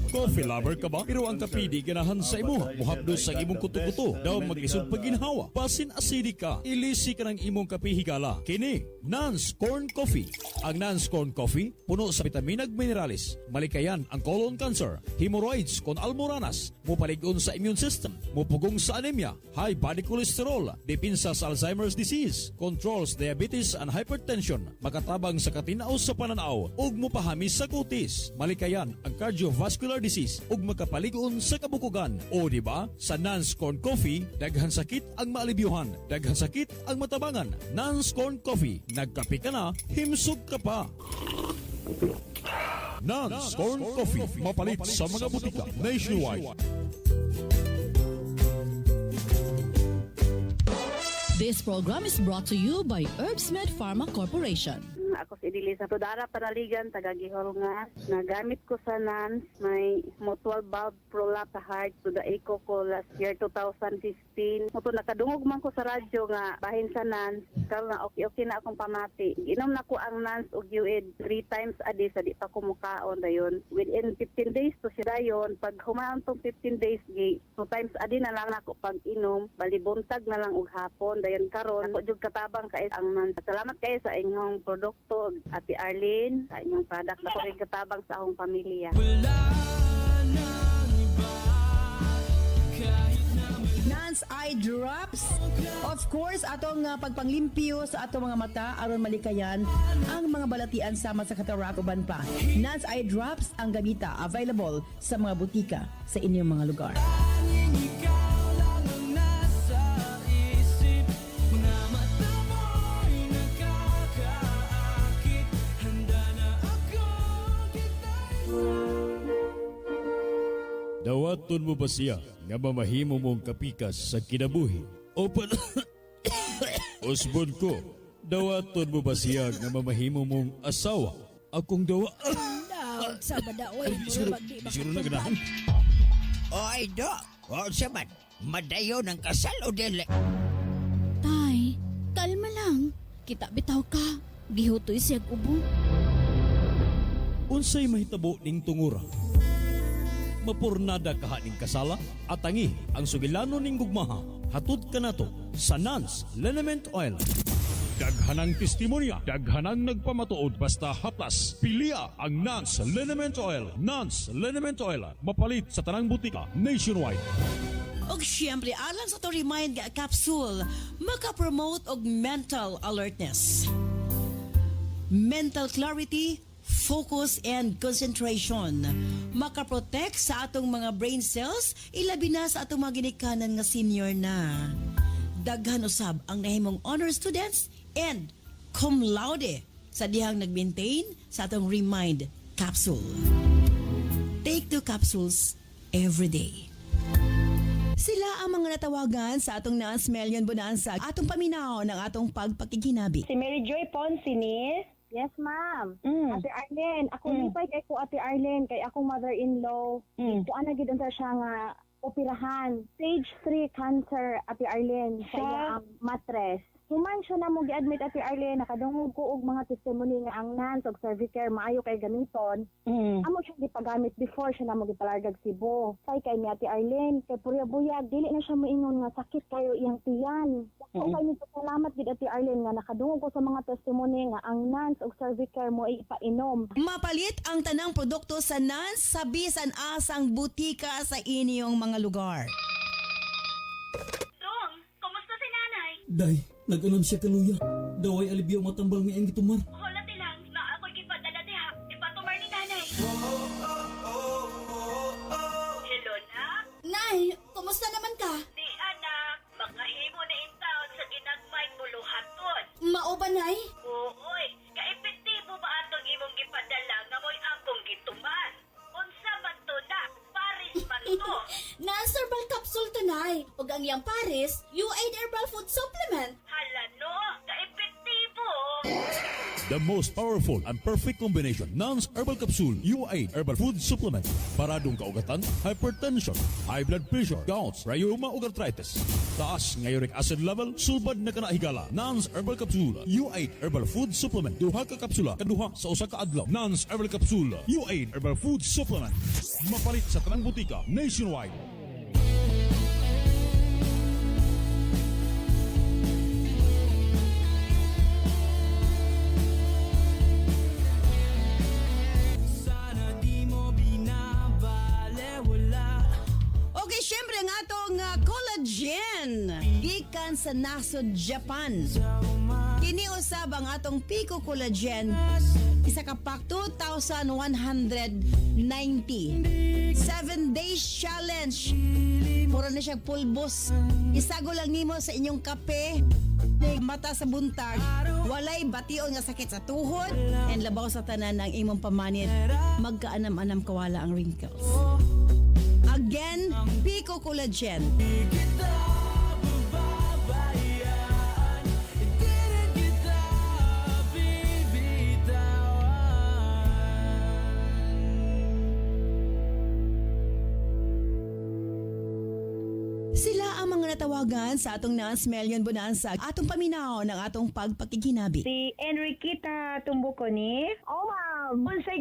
Coffee lover ka ba? Pero ang kapidi ganahan sa imo. Muhabdos sa imong kuto-kuto. Daw mag-isod paginhawa. Basin acidic ka. Ilisi ka ng imong kapihigala. Kini, Nance Corn Coffee. Ang Nance Corn Coffee, puno sa vitamin ag minerales. Malikayan ang colon cancer, hemorrhoids kon almoranas, mupalig-on sa immune system, mupugong sa anemia, high body cholesterol, dipinsa sa Alzheimer's disease, controls diabetes and hypertension, makatabang sa katinaw sa pananaw, ug mupahami sa kutis. Malikayan ang cardiovascular disease ug makapalig-on sa kabukugan. O di ba? Sa Nance Corn Coffee, daghan sakit ang maalibyuhan, daghan sakit ang matabangan. Nance Corn Coffee, nagkape ka na, himsog ka pa. Nance Corn Coffee, mapalit sa mga butika nationwide. This program is brought to you by Herbsmed Pharma Corporation. Ako si Edilisa Tudara Panaligan, taga Gihol nga. Nagamit ko sa NANS, may mutual valve prolapse sa heart to the echo ko last year 2015. Muto nakadungog man ko sa radyo nga bahin sa NANS, karon na okay na akong pamati. Inom na ko ang NANS og UID 3 times a day sa di pa ko mukaon dayon. Within 15 days to siya dayon, pag humaan tong 15 days 2 times a day na lang ako pag inom, bali buntag na lang og hapon dayon karon ako jud katabang kay ang NANS. Salamat kayo sa inyong produkto. Ate Arlene, sa inyong product na rin katabang sa akong pamilya. Nance Eye Drops. Of course, atong pagpanglimpyo sa atong mga mata aron malikayan ang mga balatian sama sa katarak uban pa. Nance Eye Drops ang gamita available sa mga butika sa inyong mga lugar. Dawaton mo ba siya nga mamahimo mong kapikas sa kinabuhi? Open Osbon ko, dawaton mo ba siya nga mamahimo mong asawa? Akong dawa... Sa badaoy, Siguro na ganahan. Oy, do. O saman, madayo ng kasal o dili? Tay, kalma lang. Kita bitaw ka. Gihutoy siya ubo. Unsay mahitabo ning tungura? Mapurnada kaha ning kasala at tangi ang sugilano ning gugmaha. Hatud ka nato sa Nance Liniment Oil. Daghanang testimonya, daghanang nagpamatuod basta haplas. Pilia ang Nance Liniment Oil. Nance Liniment Oil, mapalit sa tanang butika nationwide. Og syempre, alang sa to remind nga capsule, makapromote og mental alertness. Mental clarity, focus and concentration. Makaprotect sa atong mga brain cells, ilabi na sa atong mga ginikanan nga senior na. Daghan usab ang nahimong honor students and cum laude sa dihang nag-maintain sa atong Remind capsule. Take 2 capsules everyday. Sila ang mga natawagan sa atong Nance Million Bonanza, atong paminaw ng atong pagpakikinabi. Si Mary Joy Ponce ni? Yes, ma'am. Ate Arlene, ako lipay kay ko Ate Arlene, kay akong mother-in-law. Ito ana gid unta siya nga operahan. Stage 3 cancer, Ate Arlene, sa iyang mattress. Human siya na mo gi-admit Ate Arlene, nakadungog ko og mga testimony nga ang NANS og Servicare maayo kay gamiton. Amo siya gipagamit before siya na mo gipalargag Cebu. Kay ni Ate Arlene, kay purya-buyag dili na siya moingon nga sakit kayo iyang tiyan. Kung kay nito salamat gid Ate Arlene nga nakadungog ko sa mga testimony nga ang NANS og Servicare mo ipainom. Mapalit ang tanang produkto sa NANS sa bisan asang butika sa inyong mga lugar. Day, nag-anam siya kaluya. Daway alibyo matambal nga ang gitumar. Wala tilang, na ako'y gipadala diha. Ipatumar ni nanay. Hello, nak? Nay, kumusta naman ka? Di, anak. Makahimo na in town sa ginagmay buluhaton. Mao ba, Nay? Ooy, kaepektibo ba atong imong gipadala nga mo'y akong gituman? Unsa man to, nak? Paris man to. Nance Herbal Capsule to, Nay. Ug ang iyang Paris, U8 Herbal Food Supplement. Hala, no? Kaepektibo. The most powerful and perfect combination, Nance Herbal Capsule, U8 Herbal Food Supplement. Paradong kaugatan, hypertension, high blood pressure, gout, rheuma ug arthritis. Taas nga uric acid level, sulbad na kanahigala. Nance Herbal Capsule, U8 Herbal Food Supplement. Duha ka kapsula, kaduha sa usa ka adlaw. Nance Herbal Capsule, U8 Herbal Food Supplement. Mapalit sa tanang butika nationwide. Okay, syempre ang atong collagen gikan sa nasod Japan. Kini usab ang atong Pico Collagen, isa ka pack 2,190. 7 days challenge. Puro na siya pulbos. Isago lang nimo sa inyong kape. Mata sa buntag, walay bation nga sakit sa tuhod, and labaw sa tanan ng imong pamanit, magkaanam-anam kawala ang wrinkles. Again, Pico Collagen. Sila ang mga natawagan sa atong Nance Million Bonanza, atong paminaw ng atong pagpakikinabi. Si Enriqueta Tumbuko ni? Oh, ma'am. Unsay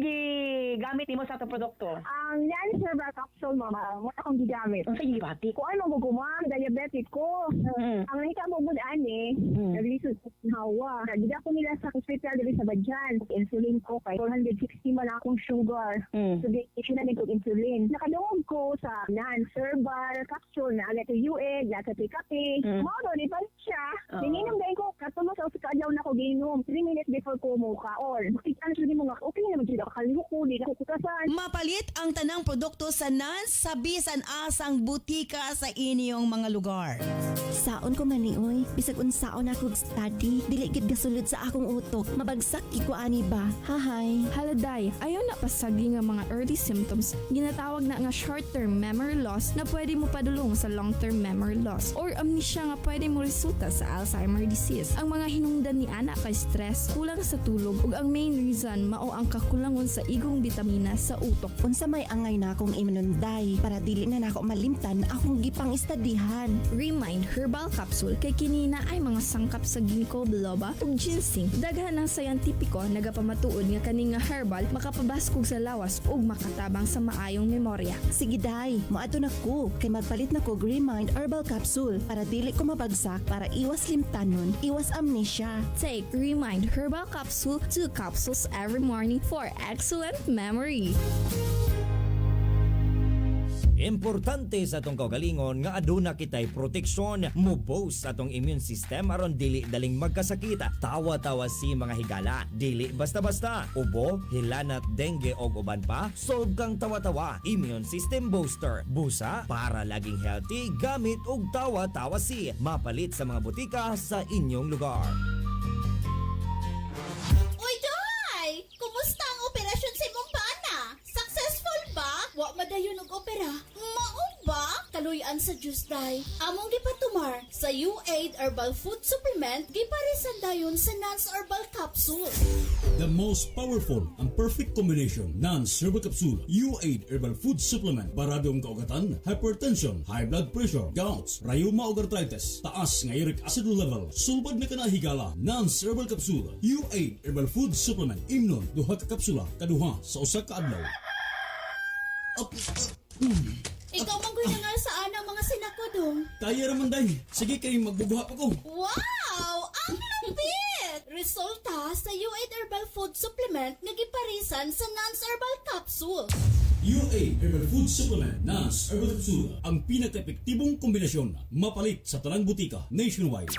gamit nimo sa atong produkto? Ang NANS Herbal Capsule, mama, mo akong gigamit. Unsay gibati? Kung ano mo gumam, diabetic ko. Ang nakita mo mo ani, naglisod sa hawa. Nagida ko nila sa hospital dili sa Badyan. Insulin ko kay 460 man akong sugar. So di siya na nagkog insulin. Nakadungog ko sa NANS Herbal Capsule na alat UA, kape. Mao ni pa siya. Ininom dai ko katulo sa usa ka adlaw na ko giinom 3 minutes before ko mo kaon. Kita na sa mo nga okay naman jud ako kalimuko di ako kutasan. Mapalit ang tanang produkto sa NANS sa bisan asang butika sa inyong mga lugar. Saon ko man ni oy, bisag unsaon ako study, dili gid gasulod sa akong utok. Mabagsak gi ko ani ba? Hahay. Haladay, ayaw na pasagi nga mga early symptoms, ginatawag na nga short-term memory loss na pwede mo padulong sa long-term memory loss or amnesia nga pwede mo resulta sa Alzheimer disease. Ang mga hinungdan ni ana kay stress, kulang sa tulog ug ang main reason mao ang kakulangon sa igong bitamina sa utok. Unsa may angay na akong imununday para dili na nako malimtan akong gipang istadihan. Remind Herbal Capsule kay kini na ay mga sangkap sa ginkgo biloba ug ginseng. Daghan ng sayantipiko nagapamatuod nga kani nga herbal makapabaskog sa lawas ug makatabang sa maayong memorya. Sige day, moadto na ko kay magpalit na ko Remind Herbal Capsule para dili ko mabagsak, para iwas limtanon, iwas amnesia. Take Remind Herbal Capsule, 2 capsules every morning for excellent memory. Importante sa atong kaugalingon nga aduna kitay proteksyon, mo-boost atong immune system aron dili daling magkasakit. Tawa-tawa si mga higala, dili basta-basta. Ubo, hilanat, dengue og uban pa, solve kang tawa-tawa. Immune system booster. Busa para laging healthy gamit og tawa-tawa si. Mapalit sa mga butika sa inyong lugar. Uy, Day! Kumusta ang operasyon sa imong bana? Successful ba? Wa madayon og opera. gian sa juice day. Among gipatumar sa U8 Herbal Food Supplement giparisan dayon sa Nance Herbal Capsule. The most powerful and perfect combination Nance Herbal Capsule U8 Herbal Food Supplement para ang kaugatan, hypertension, high blood pressure, gout, rheuma ug arthritis, taas nga uric acid level, sulbad na kanahigala. Nance Herbal Capsule U8 Herbal Food Supplement imnon duha ka kapsula kaduha sa usa ka adlaw. Ikaw manggoy na nga saan ang mga sinakodong. Kaya raman day. Sige kay magbubuha pa ko. Wow! Ang lupit! Resulta sa U8 Herbal Food Supplement nga giparisan sa Nance Herbal Capsule. U8 Herbal Food Supplement Nance Herbal Capsule ang pinaka-epektibong kombinasyon mapalit sa tanang butika nationwide.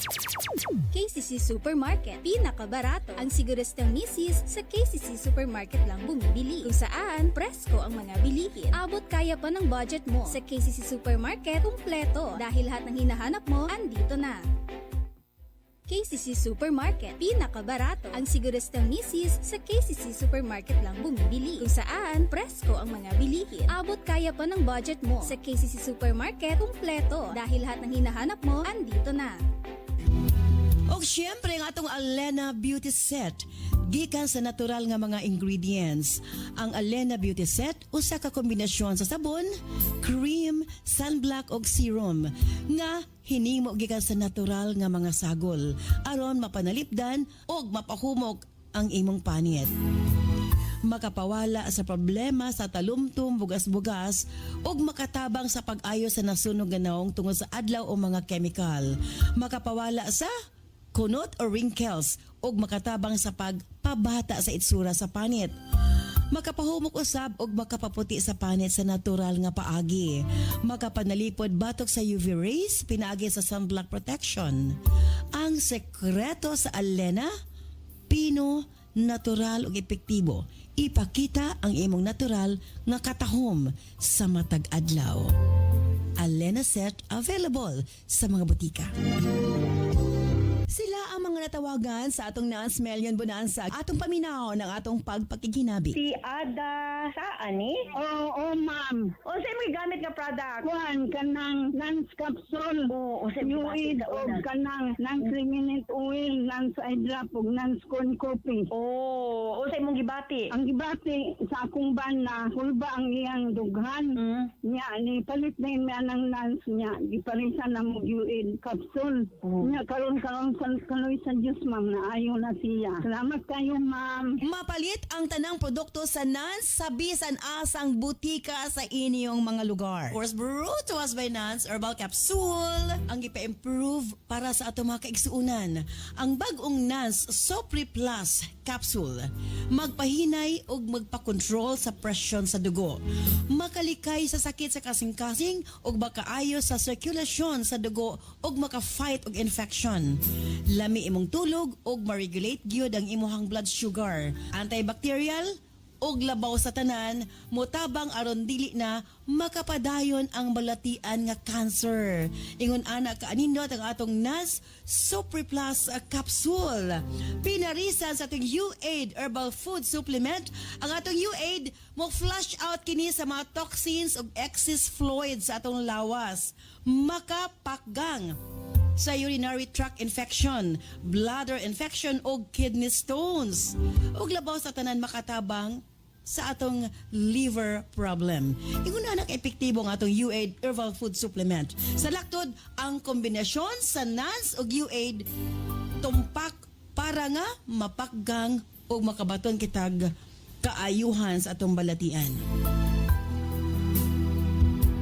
KCC Supermarket, pinakabarato. Ang siguristang misis sa KCC Supermarket lang bumibili. Kung saan, presko ang mga bilihin. Abot kaya pa ng budget mo. Sa KCC Supermarket, kumpleto. Dahil lahat ng hinahanap mo, andito na. KCC Supermarket, pinakabarato. Ang siguristang misis sa KCC Supermarket lang bumibili. Kung saan, presko ang mga bilihin. Abot kaya pa ng budget mo. Sa KCC Supermarket, kumpleto. Dahil lahat ng hinahanap mo, andito na. O syempre ang atong Alena Beauty Set gikan sa natural nga mga ingredients. Ang Alena Beauty Set usa ka kombinasyon sa sabon, cream, sunblock ug serum nga hinimo gikan sa natural nga mga sagol aron mapanalipdan ug mapahumok ang imong panit. Makapawala sa problema sa talumtum, bugas-bugas ug makatabang sa pag-ayo sa nasunog nga naong tungod sa adlaw o mga chemical. Makapawala sa kunot o wrinkles ug makatabang sa pagpabata sa itsura sa panit. Makapahumok usab ug makapaputi sa panit sa natural nga paagi. Makapanalipod batok sa UV rays pinaagi sa sunblock protection. Ang sekreto sa Alena, pino, natural ug epektibo. Ipakita ang imong natural nga katahom sa matag adlaw. Alena Set available sa mga butika. Sila ang mga natawagan sa atong Nance Million Bonanza. Atong paminaw ng atong pagpakikinabi. Si Ada saan ni? Oo, ma'am. O sa may gamit nga product? Kuhan, kanang Nance Capsule. Oo, sa UID o kanang Nance Liminant Oil, Nance Eye Drop o Nance Corn Coffee. Oo, o sa imong gibati? Ang gibati sa akong bana, hulba ang iyang dughan. Nya, ni palit na yung ng Nance niya. Giparisan ng UID Capsule. Nya, karon kaloy sa Diyos, ma'am, na ayaw na siya. Salamat kayo, ma'am. Mapalit ang tanang produkto sa Nance sa bisan asang butika sa inyong mga lugar. Of course, brought to us by Nance Herbal Capsule. Ang ipa-improve para sa ato mga kaigsuunan. Ang bagong Nance Sopri Plus Capsule. Magpahinay o magpakontrol sa presyon sa dugo. Makalikay sa sakit sa kasing-kasing o makaayo sa sirkulasyon sa dugo o maka-fight og infection. Lami imong tulog ug ma-regulate gyud ang imong blood sugar. Antibacterial ug labaw sa tanan, motabang aron dili na makapadayon ang balatian nga cancer. Ingon ana kaanindot ang atong Nance Super Plus Capsule. Pinarisan sa atong UAID Herbal Food Supplement, ang atong UAID mo flush out kini sa mga toxins ug excess fluid sa atong lawas. Makapakgang sa urinary tract infection, bladder infection o kidney stones. Ug labaw sa tanan makatabang sa atong liver problem. Ingon anak epektibo ang atong UAID Herbal Food Supplement. Sa laktod, ang kombinasyon sa Nance ug UAID tumpak para nga mapakgang o makabaton kitag kaayuhan sa atong balatian.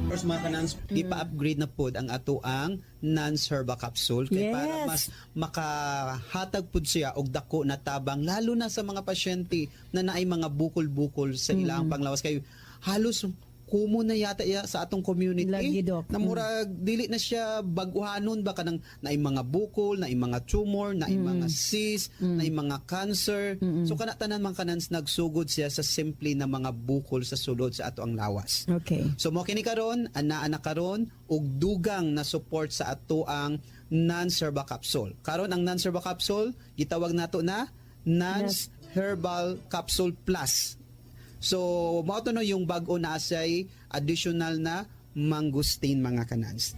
First mga kanans, ipa-upgrade na pod ang ato ang Nance Herbal Capsule kay para mas makahatag pod siya og dako na tabang lalo na sa mga pasyente na naay mga bukol-bukol sa ilang panglawas kay halos kumo na yata sa atong community na murag dili na siya baguhanon ba kanang naay mga bukol, naay mga tumor, naay mga cyst, naay mga cancer. So kana tanan man kanans nagsugod siya sa simple na mga bukol sa sulod sa ato ang lawas. Okay. So mo kini karon ana karon og dugang na support sa ato ang Nance Herbal Capsule. Karon ang Nance Herbal Capsule gitawag nato na Nance Herbal Capsule Plus. So, mao to no yung bag-o na say additional na mangustin mga kanans.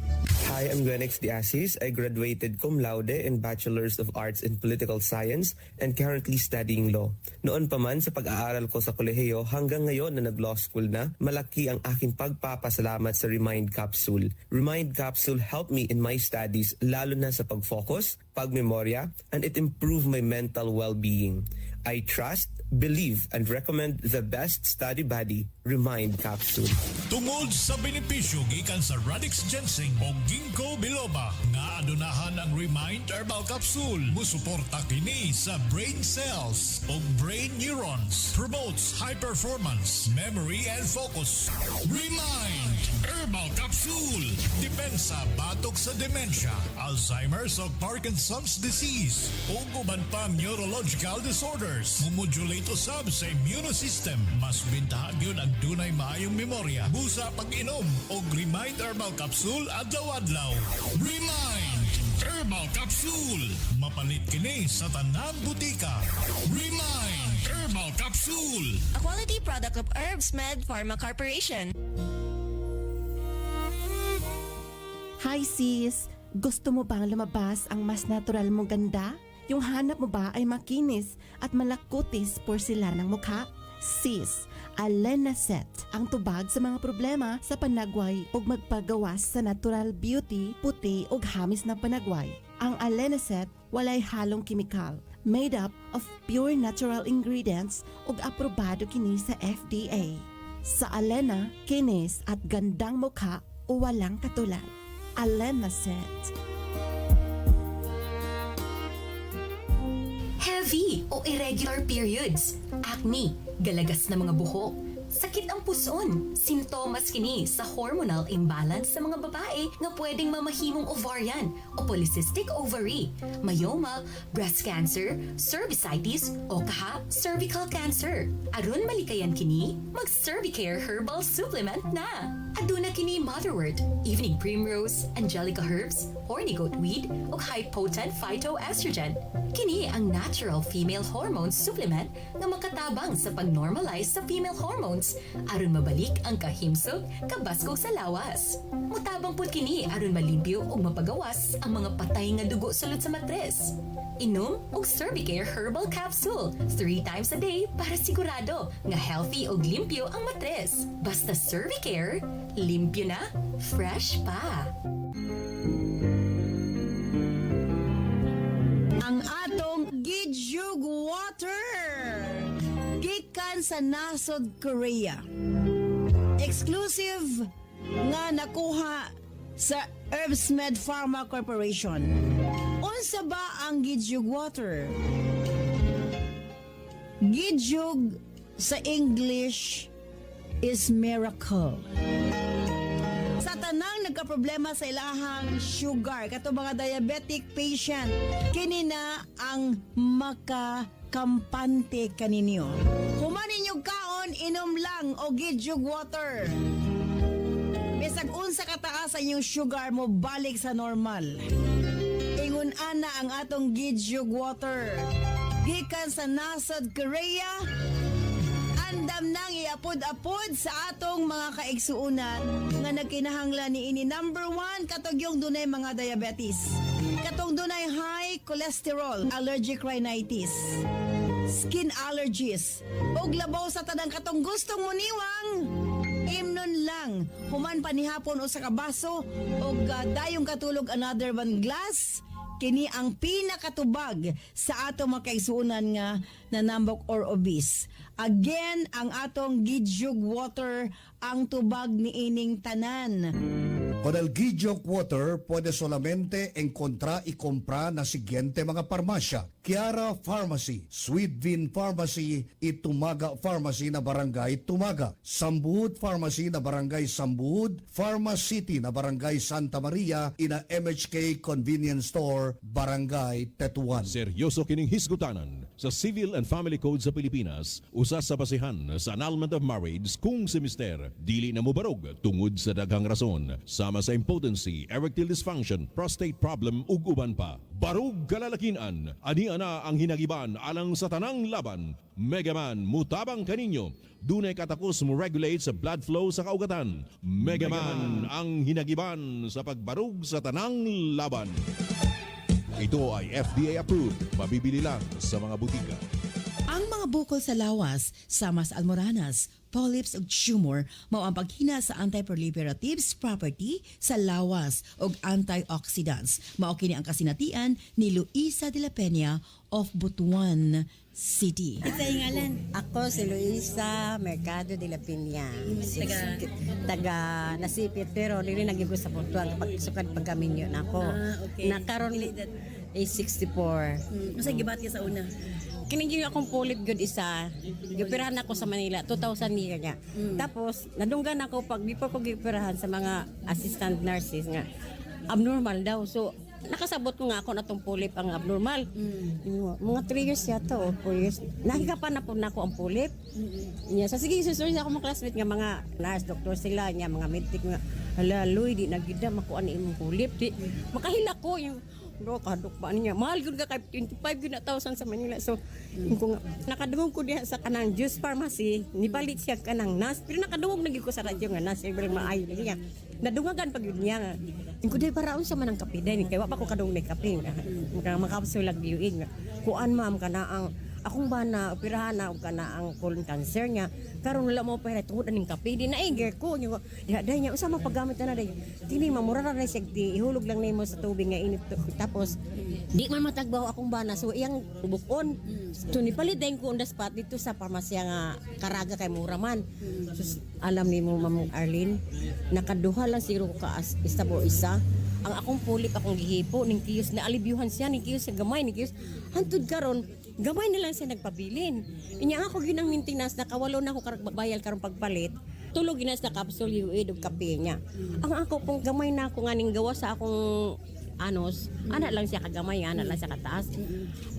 Hi, I'm Gwenix De Assis. I graduated cum laude in Bachelor's of Arts in Political Science and currently studying law. Noon pa man sa pag-aaral ko sa kolehiyo hanggang ngayon na nag-law school na, malaki ang aking pagpapasalamat sa Remind Capsule. Remind Capsule helped me in my studies lalo na sa pag-focus, pagmemorya, and it improved my mental well-being. I trust, believe, and recommend the best study buddy, Remind Capsule. Tungod sa benepisyo gikan sa Radix Ginseng o Ginkgo biloba nga adunahan ang Remind Herbal Capsule musuporta kini sa brain cells o brain neurons, promotes high performance, memory and focus. Remind Herbal Capsule depensa batok sa dementia, Alzheimer's o Parkinson's disease o uban pang neurological disorders. Mumodulate usab sa immune system. Mas bintahan yun ang dunay maayong memorya. Busa pag-inom o Remind Herbal Capsule adlaw-adlaw. Remind Herbal Capsule. Mapalit kini sa tanang butika. Remind Herbal Capsule. A quality product of HerbsMed Pharma Corporation. Hi sis! Gusto mo bang lumabas ang mas natural mong ganda? Yung hanap mo ba ay makinis at malakutis porselanang mukha? Sis, Alenaset ang tubag sa mga problema sa panagway ug magpagawas sa natural beauty, puti ug hamis na panagway. Ang Alenaset walay halong kimikal, made up of pure natural ingredients ug aprobado kini sa FDA. Sa Alena, kinis at gandang mukha o walang katulad. Alenaset. Heavy o irregular periods, acne, galagas na mga buhok, sakit ang puson, sintomas kini sa hormonal imbalance sa mga babae nga pwedeng mamahimong ovarian o polycystic ovary, myoma, breast cancer, cervicitis o kaha cervical cancer. Aron malikayan kini, mag-Cervicare Herbal Supplement na. Aduna kini motherwort, evening primrose, angelica herbs, horny goatweed o high-potent phytoestrogen. Kini ang natural female hormone supplement nga makatabang sa pag-normalize sa female hormones aron mabalik ang kahimsog kabaskog sa lawas. Mutabang pud kini aron malimpyo ug mapagawas ang mga patay nga dugo sulod sa matres. Inom og Cervicare Herbal Capsule 3 times a day para sigurado nga healthy ug limpyo ang matres. Basta Cervicare, limpyo na, fresh pa. Ang atong Gijug Water gikan sa nasod Korea. Exclusive nga nakuha sa HerbsMed Pharma Corporation. Unsa ba ang Gijug Water? Gijug sa English is miracle. Sa tanang nagka-problema sa ilahang sugar, kato mga diabetic patient, kini na ang makakampante kaninyo. Humanin yung kaon, inom lang o Gijug Water. Bisag unsa kataas ang inyong sugar mo, balik sa normal. Ingon ana ang atong Gijug Water. Gikan sa nasod Korea, andam nang iapod-apod sa atong mga kaigsuunan nga nagkinahanglan ni ini. Number 1, katong yung dunay mga diabetes. Katong dunay high cholesterol, allergic rhinitis, skin allergies, og labaw sa tanang katong gustong muniwang. Imnon lang, human panihapon o sa kabaso, og dayong katulog another one glass. Kini ang pinakatubag sa atong mga kaigsuunan nga nanambok or obese. Again, ang atong Gijug Water ang tubag ni ining tanan. Con el Gijug Water puede solamente encontrar y comprar na siguiente mga parmasya: Kiara Pharmacy, Sweetvin Pharmacy, Itumaga Pharmacy na Barangay Tumaga, Sambuud Pharmacy na Barangay Sambuud, Pharmacity na Barangay Santa Maria, ina MHK Convenience Store, Barangay Tetuan. Seryoso kining hisgutanan sa Civil and Family Code sa Pilipinas, usa sa basihan sa annulment of marriage kung si mister dili na mubarog tungod sa daghang rason. Sa sama sa impotency, erectile dysfunction, prostate problem ug uban pa. Barug kalalakinan, ani ana ang hinagiban alang sa tanang laban. Megaman mutabang kaninyo. Dunay katakos mo regulate sa blood flow sa kaugatan. Megaman ang hinagiban sa pagbarug sa tanang laban. Ito ay FDA approved. Mabibili lang sa mga butika. Ang mga bukol sa lawas, sama sa almoranas, polyps ug tumor mao ang paghina sa anti-proliferatives property sa lawas ug antioxidants. Mao kini ang kasinatian ni Luisa de la Peña of Butuan City. Ako si Luisa Mercado de la Piña. Taga Nasipit pero dili nagiging sa Butuan kapag sukad pagkaminyo na ako. Nakaroon is 64. Unsa gibat ka sa una? Kinigyo akong polyp good isa. Gipirahan ako sa Manila 2000 niya. Tapos nadunggan ako pag before ko gipirahan sa mga assistant nurses nga abnormal daw. So nakasabot ko nga ako na tong polyp ang abnormal. Mga 3 years yata o 4 years. Nahikapan na po na ako ang polyp. So sige, susunod ako mga classmate nga mga nurse, doktor sila, nga mga medtech nga hala, Loy, di nagida makuha ni imong polyp. Di, makahila ko yung kadok ba niya. Mahal gud ka kay 25,000 sa Manila. So, kung nakadungog ko diha sa kanang juice pharmacy, nipalit siya kanang nas. Pero nakadungog na gyud ko sa radyo nga nas, pero maayo na niya. Nadungagan pag yun niya nga. Yung kuday paraon sa manang kape din. Kaya wa pa ko kadung na kape. Makapsulag diuin nga. Kuan ma'am kana ang akong bana operahan na og kana ang colon cancer niya karon wala mo opera tungod aning kape di na eager ko niya day niya usa mapagamit na day tini mamura na siya di ihulog lang nimo sa tubig nga init tapos di man matagbaw akong bana so iyang bukon so nipalit din ko on the spot dito sa parmasya nga Karaga kay mura man so, alam nimo Ma'am Arlene nakaduha lang siguro ko ka istabo isa ang akong polyp akong gihipo ning kiyos na alibyuhan siya ning kiyos sa gamay ning kiyos hantud karon gamay na lang siya nagpabilin. Inya ako ginang maintenance nakawalo na ako karag bayal karong pagpalit. Tulog ginas na capsule yuid og kape niya. Ang ako kung gamay na ako nganing gawa sa akong anos, ana lang siya kagamay, ana lang siya kataas.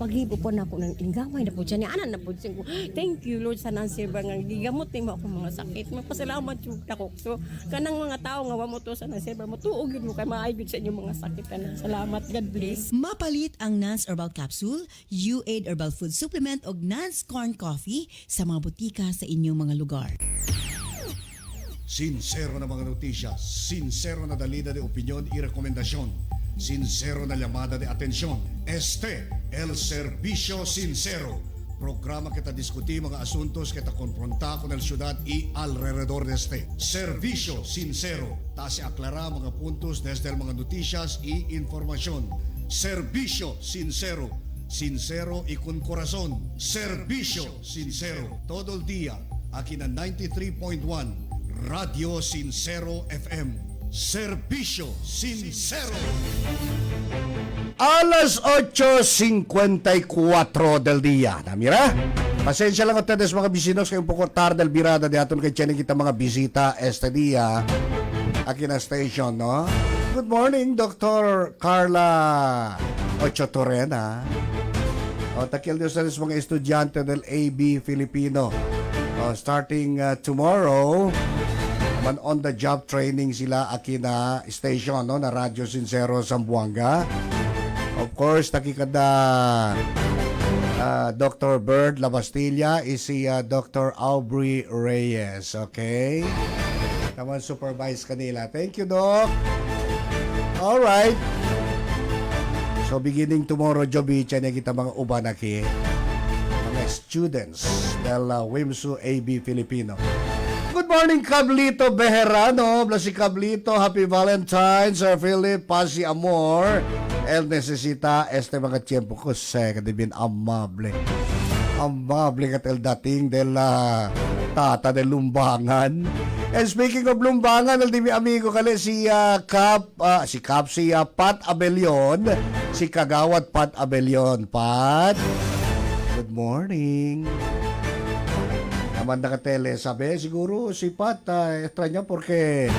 Paghibo po na ako ng gamay na po siya niya, ana na po siya ko. Thank you Lord sa nansi ba nga gigamot nimo ako mga sakit. Magpasalamat jud ako. So kanang mga tao nga wa mo to sa nansi ba mo tuog yun mo kay maay gud sa inyong mga sakit kana. Salamat, God bless. Mapalit ang Nance Herbal Capsule, U-Aid Herbal Food Supplement o Nance Corn Coffee sa mga butika sa inyong mga lugar. Sincero na mga notisya, sincero na dalida de opinión y rekomendasyon, sincero na llamada de atención. Este, el Servicio Sincero. Programa que te discutí mga asuntos que te confronta con el ciudad y alrededor de este. Servicio Sincero. Ta se aclara mga puntos desde el mga noticias y información. Servicio Sincero. Sincero y con corazón. Servicio Sincero. Todo el día. Aquí en 93.1. Radio Sincero FM. Servicio Sincero. Alas 8:54 del día. Namira? Pasensya lang ustedes mga bisinos kay un poco tarde el virada de aton kay tienen kita mga bisita este día aquí na station, no? Good morning, Dr. Carla Ocho Torrena. O, takil niyo sa mga estudyante del AB Filipino. Starting tomorrow, man on the job training sila aki na station, no, na Radio Sincero Zamboanga. Of course, takikada Dr. Bird Labastilla is si Dr. Aubrey Reyes, okay? Naman supervise kanila. Thank you, Doc. All right. So beginning tomorrow, Joby, tiyan kita mga uban aki, mga students del WIMSU AB Filipino. Good morning, Cablito Bejerano. Blasi Cablito. Happy Valentine's, Sir Philip. Pasi amor. El necesita este mga tiempo ko se que bien amable. Amable kat el dating del tata del Lumbangan. And speaking of Lumbangan, el di mi amigo kali si Pat Abelion. Si Kagawad Pat Abelion. Pat, good morning. Naman na ka-tele, sabi, siguro si Pat, extraña porque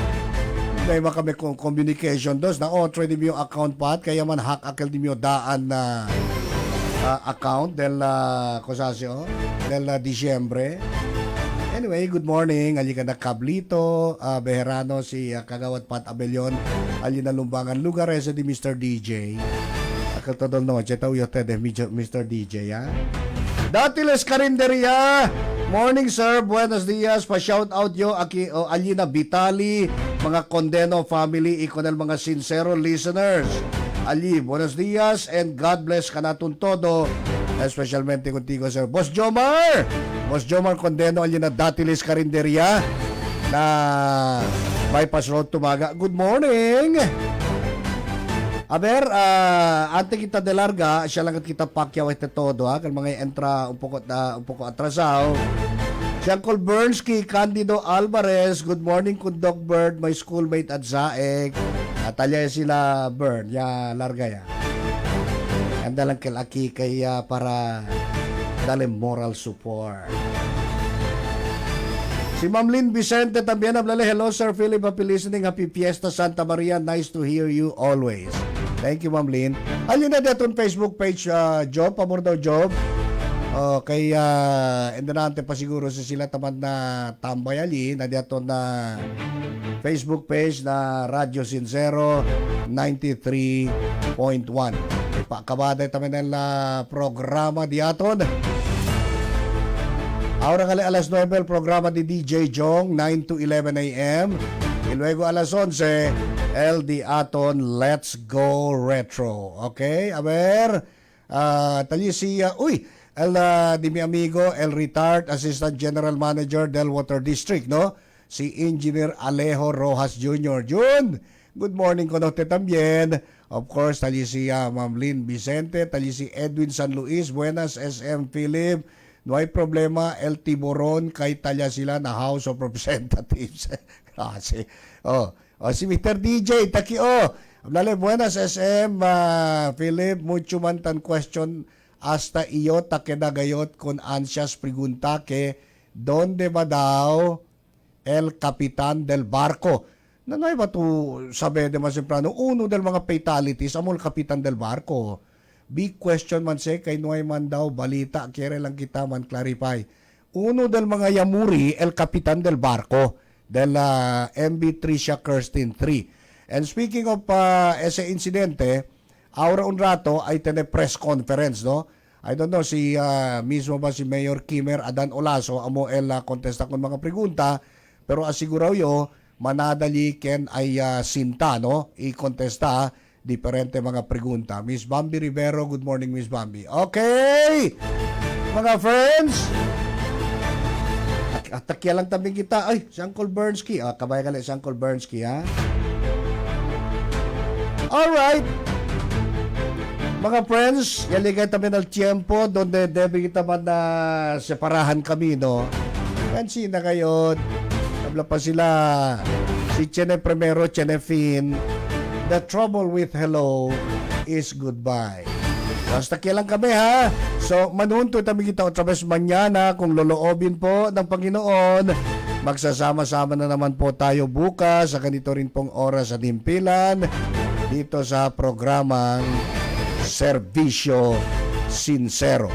may kami communication dos na trade mo yung account Pat, kaya man hack akal di mo daan na account del Disyembre. Anyway, good morning. Ali ka na Cablito, Beherano, si Kagawad Pat Abelyon, ali na Lumbangan, lugar ese di Mr. DJ. Akatodol no, cheta uyote de Mr. DJ, ha? Datiles Karinderia. Morning, sir. Buenos dias. Pa-shout out yo aki ali na Vitali, mga Condeno family, ikonel mga sincero listeners. Ali, buenos dias and God bless kanatun todo. Especialmente contigo, sir. Boss Jomar! Boss Jomar Condeno, alin na Datilis Karinderia na Bypass Road, Tumaga. Good morning! Aber, ante kita de larga, siya lang at kita pakyaw ito todo, ha? Kal mga entra un poco atrasaw. Si Uncle Bernski, Candido Alvarez, good morning kun Doc Bird, my schoolmate at Zaeg. At alya sila Bern, ya larga ya. Anda lang kilaki kaya para dale moral support. Si Ma'am Lynn Vicente también hablale. Hello, Sir Philip. Happy listening. Happy Fiesta Santa Maria. Nice to hear you always. Thank you, Ma'am Lynn. Alin na dito Facebook page, Job. Pamor daw, Job. Kaya, endanante pa siguro sa sila tamad na tambay ali. Na dito na Facebook page na Radyo Sincero 93.1. Kabaday tayo na programa di aton. Ahora kali alas 9 el programa di DJ Jong 9 to 11 a.m. Y luego alas 11 el di aton Let's Go Retro. Okay? A ver, tali siya, di mi amigo, el retired Assistant General Manager del Water District, no? Si Engineer Alejo Rojas Jr. Jun, good morning ko note también. Of course, tali si Ma'am Lynn Vicente, tali si Edwin San Luis, buenas SM Philip, no hay problema, El Tiburon, kay talya sila na House of Representatives. Kasi, si Mr. DJ, taki hablale, buenas SM Philip, mucho man tan question hasta iyo takenagayot con ansias pregunta que donde ba daw el kapitan del barco? Nanay ba to sabi de mas temprano, uno del mga fatalities amol kapitan del barco. Big question man say kay nuay man daw balita kere lang kita man clarify. Uno del mga yamuri el kapitan del barco del MB Tricia Kirsten 3. And speaking of ese insidente, ahora un rato ay tene press conference, no? I don't know si mismo ba si Mayor Kimer Adan Olaso amo el contesta kon mga pregunta, pero asiguraw yo manadali ken ay sinta, no? I-contesta diferente mga pregunta. Miss Bambi Rivero, good morning, Miss Bambi. Okay! Mga friends! Takya lang tabing kita. Ay, si Uncle Bernski. Kabay ka lang si Uncle Bernski, ha? Alright! Mga friends, yaligay tabi ng tiempo donde debe kita man na separahan kami, no? Kansi na ngayon. Habla pa sila si Chene Primero, Chene Fin. The trouble with hello is goodbye. Basta kilang kami, ha? So, manunto kami kita otra vez mañana kung loloobin po ng Panginoon. Magsasama-sama na naman po tayo bukas sa ganito rin pong oras sa Dimpilan dito sa programang Servisyo Sincero.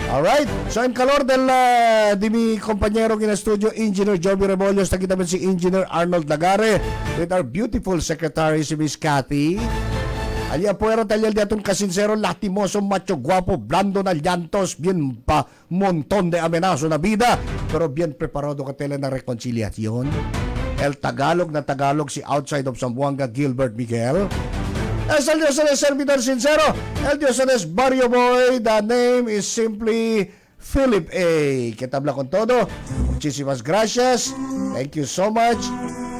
Alright, so en calor di mi compañero in studio, Engineer Joby Rebollos, nakita mo si Engineer Arnold Lagare with our beautiful secretary si Miss Cathy. Alia puero talyal di atong kasinsero, latimoso, macho, guapo, blando na llantos, bien pa montón de amenazo na vida, pero bien preparado ka tela na reconciliación. El Tagalog na Tagalog, si outside of Zamboanga, Gilbert Miguel. Es el Dios es servidor sincero, el Dios es Barrio Boy, the name is simply Philip A. Que tabla con todo. Muchísimas gracias. Thank you so much.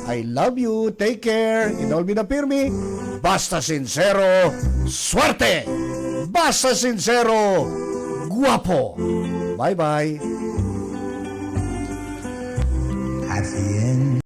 I love you. Take care. Y no olvida Pirmi. Basta sincero. Suerte. Basta sincero. Guapo. Bye-bye. At the end.